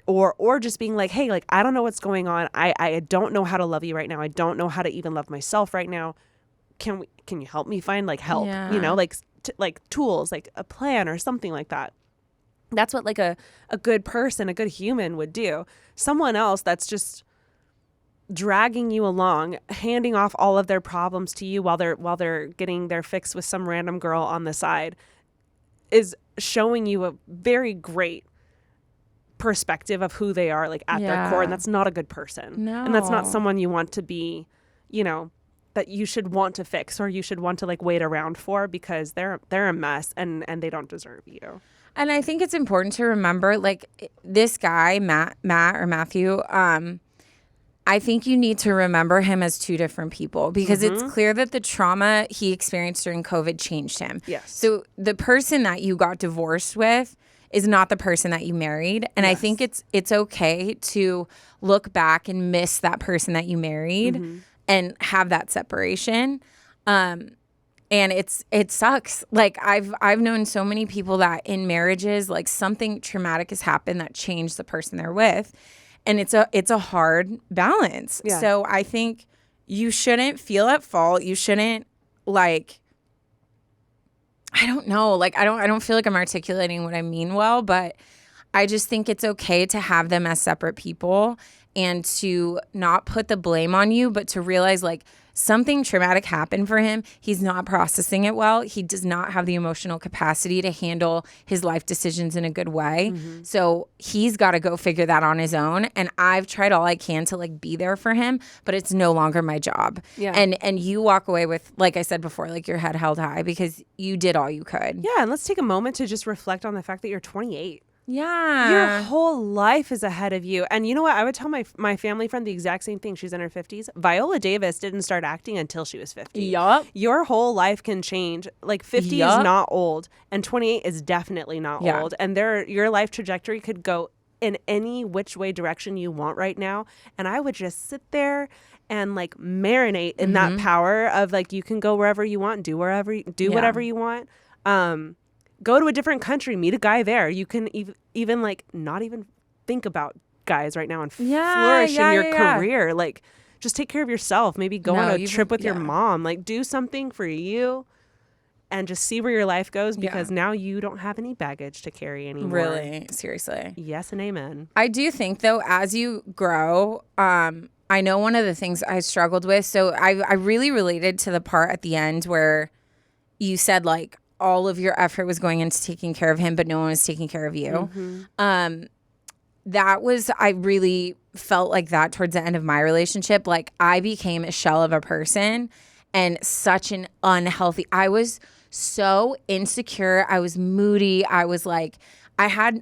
Speaker 2: Or just being like, hey, like, I don't know what's going on. I don't know how to love you right now. I don't know how to even love myself right now. Can you help me find like help, you know, like like tools, like a plan or something like that. That's what like a good person, a good human would do. Someone else that's just dragging you along, handing off all of their problems to you while they're getting their fix with some random girl on the side is showing you a very great perspective of who they are like at their core, and that's not a good person.
Speaker 1: No.
Speaker 2: And that's not someone you want to be, you know, that you should want to fix or you should want to like wait around for, because they're a mess and they don't deserve you.
Speaker 1: And I think it's important to remember, like, this guy, Matt or Matthew, I think you need to remember him as two different people, because it's clear that the trauma he experienced during COVID changed him.
Speaker 2: Yes.
Speaker 1: So the person that you got divorced with is not the person that you married. And I think it's okay to look back and miss that person that you married and have that separation. And it sucks. Like I've known so many people that in marriages, like something traumatic has happened that changed the person they're with. And it's a hard balance.
Speaker 2: Yeah.
Speaker 1: So I think you shouldn't feel at fault. You shouldn't like, I don't know. Like, I don't feel like I'm articulating what I mean well, but I just think it's okay to have them as separate people and to not put the blame on you, but to realize like something traumatic happened for him. He's not processing it well. He does not have the emotional capacity to handle his life decisions in a good way. So he's got to go figure that on his own. And I've tried all I can to like be there for him, but it's no longer my job.
Speaker 2: Yeah.
Speaker 1: And you walk away with, like I said before, like your head held high because you did all you could.
Speaker 2: Yeah. And let's take a moment to just reflect on the fact that you're 28.
Speaker 1: Yeah.
Speaker 2: Your whole life is ahead of you. And you know what? I would tell my family friend the exact same thing. She's in her 50s. Viola Davis didn't start acting until she was 50.
Speaker 1: Yup.
Speaker 2: Your whole life can change. Like 50 is not old, and 28 is definitely not old. And your life trajectory could go in any which way direction you want right now. And I would just sit there and like marinate in that power of like, you can go wherever you want, do whatever you want. Go to a different country, meet a guy there. You can even like not even think about guys right now and flourish in your career. Like, just take care of yourself. Maybe go on a trip with your mom. Like, do something for you and just see where your life goes, because now you don't have any baggage to carry anymore.
Speaker 1: Really? Seriously.
Speaker 2: Yes and amen.
Speaker 1: I do think, though, as you grow, I know one of the things I struggled with. So I really related to the part at the end where you said, like, all of your effort was going into taking care of him, but no one was taking care of you. I really felt like that towards the end of my relationship. Like I became a shell of a person and such an unhealthy, I was so insecure. I was moody. I was like,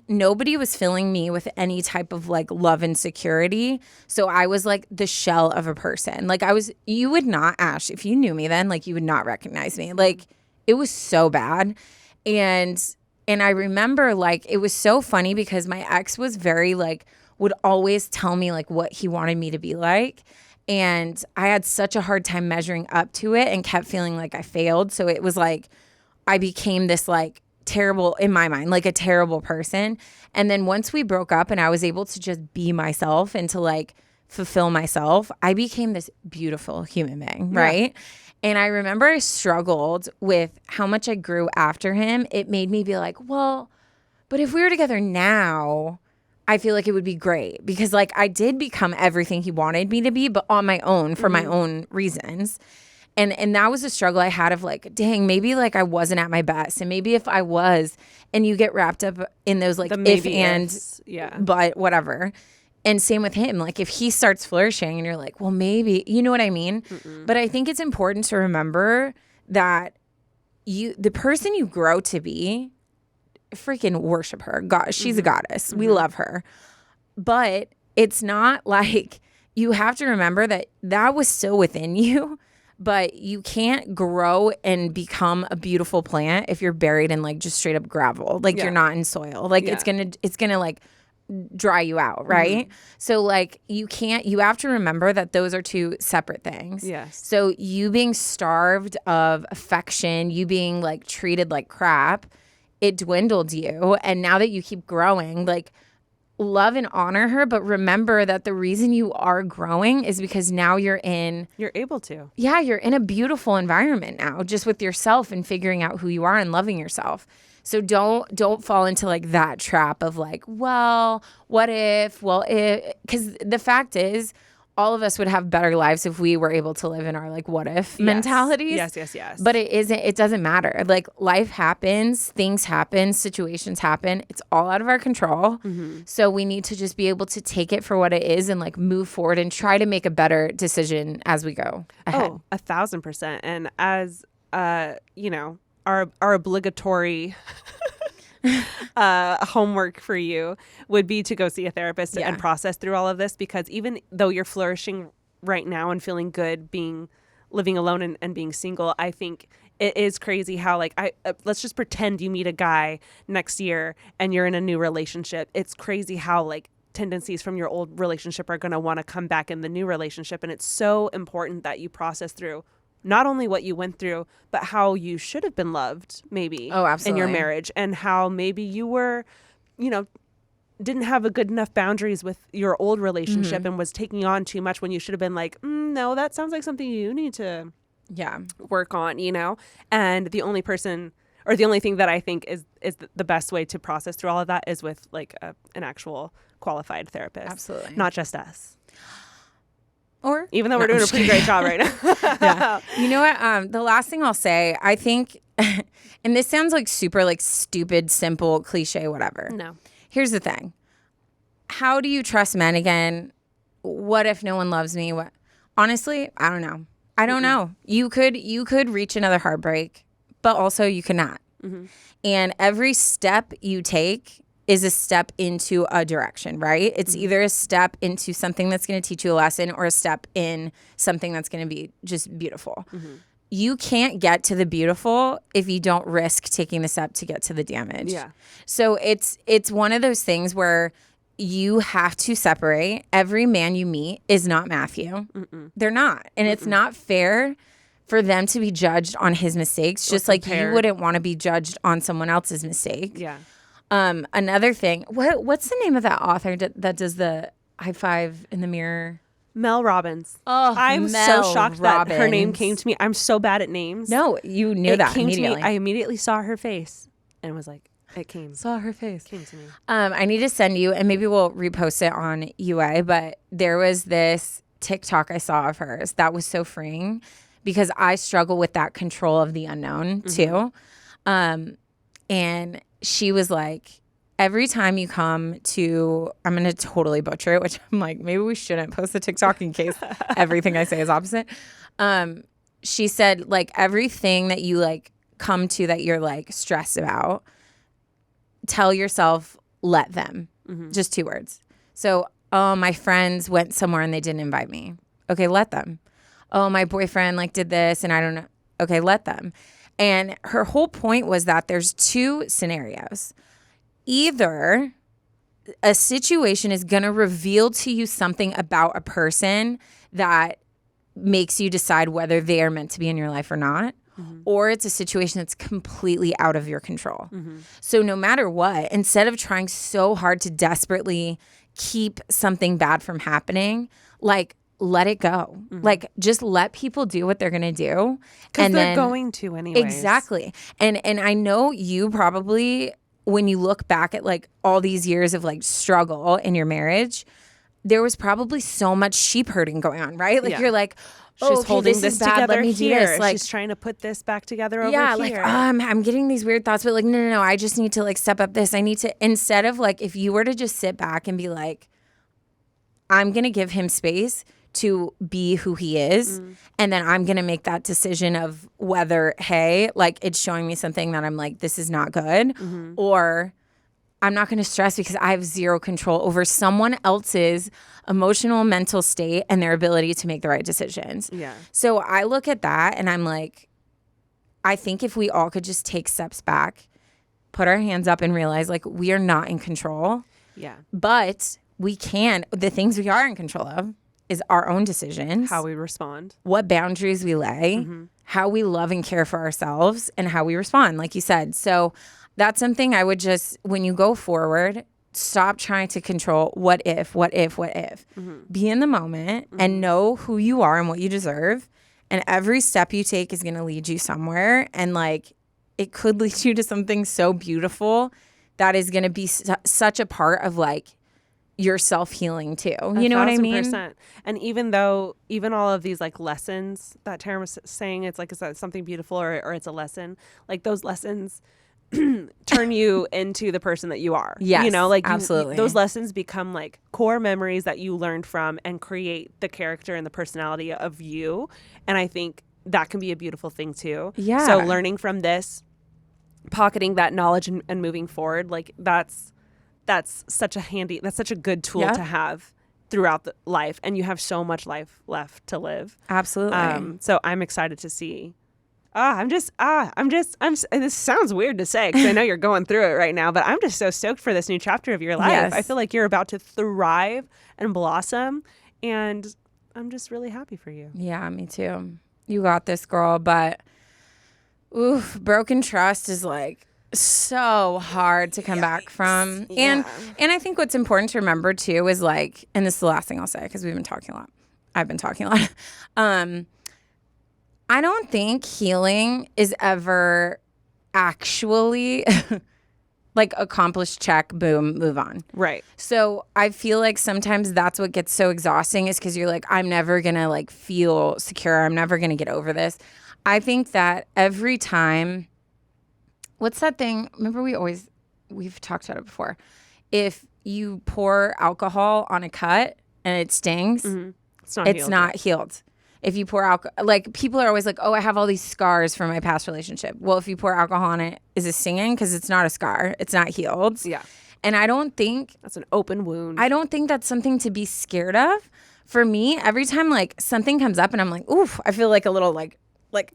Speaker 1: nobody was filling me with any type of like love and security. So I was like the shell of a person. Like you would not, Ash, if you knew me then, like you would not recognize me. Like it was so bad. And I remember like, it was so funny because my ex was very like, would always tell me like what he wanted me to be like. And I had such a hard time measuring up to it and kept feeling like I failed. So it was like, I became this like terrible, in my mind, like a terrible person. And then once we broke up and I was able to just be myself and to like fulfill myself, I became this beautiful human being, right? And I remember I struggled with how much I grew after him. It made me be like, well, but if we were together now, I feel like it would be great because like I did become everything he wanted me to be, but on my own for my own reasons. And that was a struggle I had of like, dang, maybe like I wasn't at my best. And maybe if I was, and you get wrapped up in those like if and but whatever. And same with him. Like if he starts flourishing and you're like, well, maybe, you know what I mean? But I think it's important to remember that the person you grow to be, freaking worship her. God, she's a goddess. We love her. But it's not like, you have to remember that was still within you. But you can't grow and become a beautiful plant if you're buried in like just straight up gravel. Like you're not in soil. Like it's gonna like dry you out, right? So like you have to remember that those are two separate things.
Speaker 2: Yes.
Speaker 1: So you being starved of affection, you being like treated like crap, it dwindled you. And now that you keep growing, like love and honor her, but remember that the reason you are growing is because now you're able to. Yeah, you're in a beautiful environment now, just with yourself and figuring out who you are and loving yourself. So don't fall into like that trap of like, well, what if? Well, because the fact is, all of us would have better lives if we were able to live in our like what if mentalities.
Speaker 2: Yes.
Speaker 1: But it doesn't matter. Like life happens, things happen, situations happen. It's all out of our control. So we need to just be able to take it for what it is and like move forward and try to make a better decision as we go ahead.
Speaker 2: Oh, 1,000%. And as our obligatory homework for you would be to go see a therapist and process through all of this, because even though you're flourishing right now and feeling good living alone and being single, I think it is crazy how like let's just pretend you meet a guy next year and you're in a new relationship. It's crazy how like tendencies from your old relationship are going to want to come back in the new relationship. And it's so important that you process through not only what you went through, but how you should have been loved, maybe, in your marriage, and how maybe you were, didn't have a good enough boundaries with your old relationship and was taking on too much when you should have been like, no, that sounds like something you need to work on, And the only person or the only thing that I think is the best way to process through all of that is with like an actual qualified therapist.
Speaker 1: Absolutely.
Speaker 2: Not just us.
Speaker 1: Or
Speaker 2: even though we're doing a pretty great job right now.
Speaker 1: Yeah. You know what? The last thing I'll say, I think, and this sounds like super like stupid, simple, cliche, whatever.
Speaker 2: No.
Speaker 1: Here's the thing. How do you trust men again? What if no one loves me? What? Honestly, I don't know. I don't know. You could reach another heartbreak, but also you could not. And every step you take is a step into a direction, right? It's either a step into something that's going to teach you a lesson or a step in something that's going to be just beautiful. You can't get to the beautiful if you don't risk taking the step to get to the damage.
Speaker 2: Yeah.
Speaker 1: So it's one of those things where you have to separate. Every man you meet is not Matthew. They're not. And it's not fair for them to be judged on his mistakes, just like you wouldn't want to be judged on someone else's mistake.
Speaker 2: Yeah.
Speaker 1: Another thing, what's the name of that author that does the high five in the mirror?
Speaker 2: Mel Robbins.
Speaker 1: Oh,
Speaker 2: I'm so shocked that her name came to me. I'm so bad at names.
Speaker 1: No, you knew that immediately.
Speaker 2: To me. I immediately saw her face and was like, it came.
Speaker 1: Saw her face.
Speaker 2: Came to me.
Speaker 1: I need to send you, and maybe we'll repost it on UA, but there was this TikTok I saw of hers that was so freeing because I struggle with that control of the unknown too. And she was like, every time you come to, I'm going to totally butcher it, which I'm like, maybe we shouldn't post the TikTok in case everything I say is opposite. She said, like, everything that you like come to that you're like stressed about, tell yourself, let them. Just 2 words. So, oh, my friends went somewhere and they didn't invite me. Okay, let them. Oh, my boyfriend like did this and I don't know. Okay, let them. And her whole point was that there's 2 scenarios. Either a situation is going to reveal to you something about a person that makes you decide whether they are meant to be in your life or not, or it's a situation that's completely out of your control. So no matter what, instead of trying so hard to desperately keep something bad from happening, like, let it go. Like, just let people do what they're going to do.
Speaker 2: Because they're going to anyways.
Speaker 1: Exactly. And I know you probably, when you look back at like all these years of like struggle in your marriage, there was probably so much sheep herding going on, right? Like you're like, oh,
Speaker 2: she's
Speaker 1: okay,
Speaker 2: holding
Speaker 1: this is
Speaker 2: this
Speaker 1: bad.
Speaker 2: together
Speaker 1: Let me
Speaker 2: here.
Speaker 1: do this. Like,
Speaker 2: she's trying to put this back together over
Speaker 1: yeah,
Speaker 2: here.
Speaker 1: like, I'm getting these weird thoughts, but like, no. I just need to like step up this. I need to, instead of like, if you were to just sit back and be like, I'm going to give him space to be who he is. And then I'm going to make that decision of whether, hey, like it's showing me something that I'm like, this is not good, or I'm not going to stress because I have zero control over someone else's emotional, mental state and their ability to make the right decisions.
Speaker 2: Yeah.
Speaker 1: So I look at that and I'm like, I think if we all could just take steps back, put our hands up and realize like we are not in control.
Speaker 2: Yeah.
Speaker 1: But we can, the things we are in control of is our own decisions,
Speaker 2: How we respond,
Speaker 1: what boundaries we lay, how we love and care for ourselves, and how we respond, like you said. So that's something I would just, when you go forward, stop trying to control what if. Be in the moment and know who you are and what you deserve. And every step you take is going to lead you somewhere. And like, it could lead you to something so beautiful that is going to be such a part of like your self-healing too. You know what I mean?
Speaker 2: 1,000%. And even all of these like lessons that Taryne was saying, it's like, is that something beautiful or it's a lesson? Like those lessons turn you into the person that you are.
Speaker 1: Yes,
Speaker 2: you know, like
Speaker 1: absolutely.
Speaker 2: Those lessons become like core memories that you learned from and create the character and the personality of you. And I think that can be a beautiful thing too.
Speaker 1: Yeah.
Speaker 2: So learning from this, pocketing that knowledge and moving forward, like that's such a good tool to have throughout the life. And you have so much life left to live.
Speaker 1: Absolutely.
Speaker 2: So I'm excited to see. This sounds weird to say because I know you're going through it right now, but I'm just so stoked for this new chapter of your life.
Speaker 1: Yes.
Speaker 2: I feel like you're about to thrive and blossom, and I'm just really happy for you.
Speaker 1: Yeah, me too. You got this, girl. But broken trust is like so hard to come back from.
Speaker 2: Yeah.
Speaker 1: And I think what's important to remember too is like, and this is the last thing I'll say because we've been talking a lot. I've been talking a lot. I don't think healing is ever actually like accomplished, check, boom, move on.
Speaker 2: Right.
Speaker 1: So I feel like sometimes that's what gets so exhausting is because you're like, I'm never going to like feel secure. I'm never going to get over this. I think that every time, what's that thing? Remember we've talked about it before. If you pour alcohol on a cut and it stings, it's not healed. If you pour alcohol, like people are always like, oh, I have all these scars from my past relationship. Well, if you pour alcohol on it, is it stinging? Because it's not a scar. It's not healed.
Speaker 2: Yeah.
Speaker 1: And I don't think
Speaker 2: that's an open wound.
Speaker 1: I don't think that's something to be scared of. For me, every time like something comes up and I'm like, oof, I feel like a little like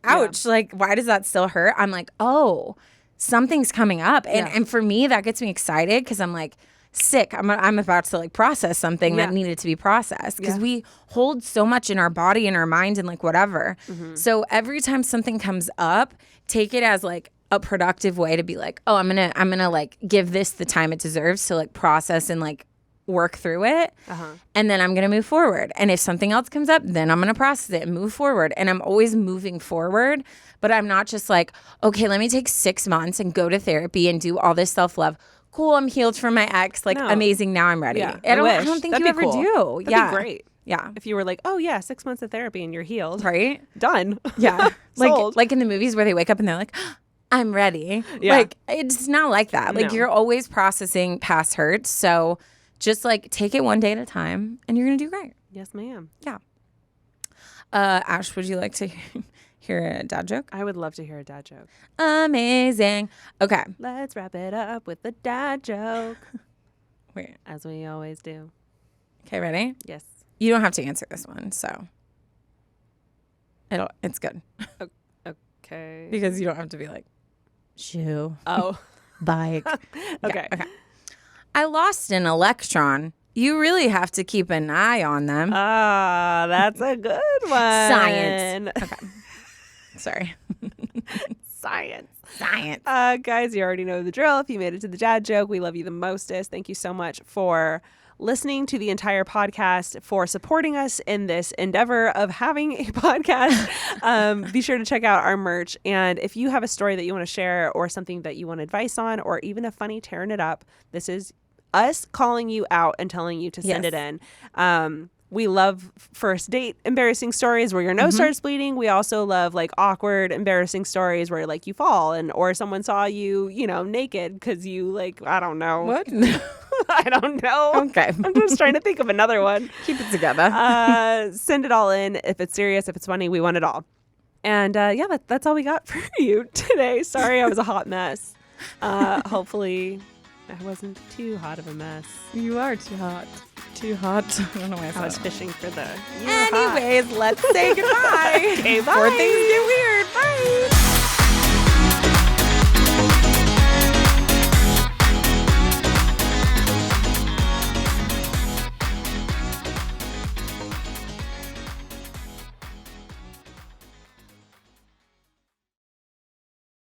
Speaker 1: ouch. Yeah. Like, why does that still hurt? I'm like, oh, something's coming up. And for me, that gets me excited because I'm like, sick. I'm about to like process something that needed to be processed because we hold so much in our body and our mind and like whatever. So every time something comes up, take it as like a productive way to be like, oh, I'm gonna like give this the time it deserves to like process and like work through it. And then I'm gonna move forward. And if something else comes up, then I'm gonna process it and move forward. And I'm always moving forward, but I'm not just like, okay, let me take 6 months and go to therapy and do all this self-love. Cool, I'm healed from my ex. Like, amazing, now I'm ready.
Speaker 2: Yeah,
Speaker 1: I don't think you ever do.
Speaker 2: That'd be great.
Speaker 1: Yeah.
Speaker 2: If you were like, oh, yeah, 6 months of therapy and you're healed.
Speaker 1: Right?
Speaker 2: Done.
Speaker 1: Yeah.
Speaker 2: Sold.
Speaker 1: like in the movies where they wake up and they're like, I'm ready.
Speaker 2: Yeah.
Speaker 1: Like, it's not like that. Like,
Speaker 2: No.
Speaker 1: you're always processing past hurts. So just like take it one day at a time and you're going to do great.
Speaker 2: Yes, ma'am.
Speaker 1: Yeah. Ash, would you like to hear a dad joke?
Speaker 2: I would love to hear a dad joke.
Speaker 1: Amazing. Okay.
Speaker 2: Let's wrap it up with the dad joke.
Speaker 1: Wait.
Speaker 2: As we always do.
Speaker 1: Okay, ready?
Speaker 2: Yes.
Speaker 1: You don't have to answer this one, so it's good.
Speaker 2: Okay.
Speaker 1: Because you don't have to be like, shoe,
Speaker 2: Oh.
Speaker 1: bike.
Speaker 2: Okay.
Speaker 1: Okay. I lost an electron. You really have to keep an eye on them.
Speaker 2: Ah, that's a good one.
Speaker 1: Science. Okay. Sorry.
Speaker 2: Science.
Speaker 1: Science.
Speaker 2: Guys, you already know the drill. If you made it to the dad joke, we love you the mostest. Thank you so much for listening to the entire podcast, for supporting us in this endeavor of having a podcast. Be sure to check out our merch. And if you have a story that you want to share or something that you want advice on or even a funny tearing it up, this is us calling you out and telling you to send it in. We love first date embarrassing stories where your nose starts bleeding. We also love like awkward, embarrassing stories where like you fall or someone saw you, naked because you like, I don't know.
Speaker 1: What?
Speaker 2: I don't know.
Speaker 1: Okay.
Speaker 2: I'm just trying to think of another one.
Speaker 1: Keep it together.
Speaker 2: Send it all in. If it's serious, if it's funny, we want it all. And that's all we got for you today. Sorry, I was a hot mess. Hopefully I wasn't too hot of a mess.
Speaker 1: You are too hot. Too hot. I don't know why
Speaker 2: I was fishing for the...
Speaker 1: Anyways, let's say goodbye.
Speaker 2: Okay, bye.
Speaker 1: Before things get weird. Bye.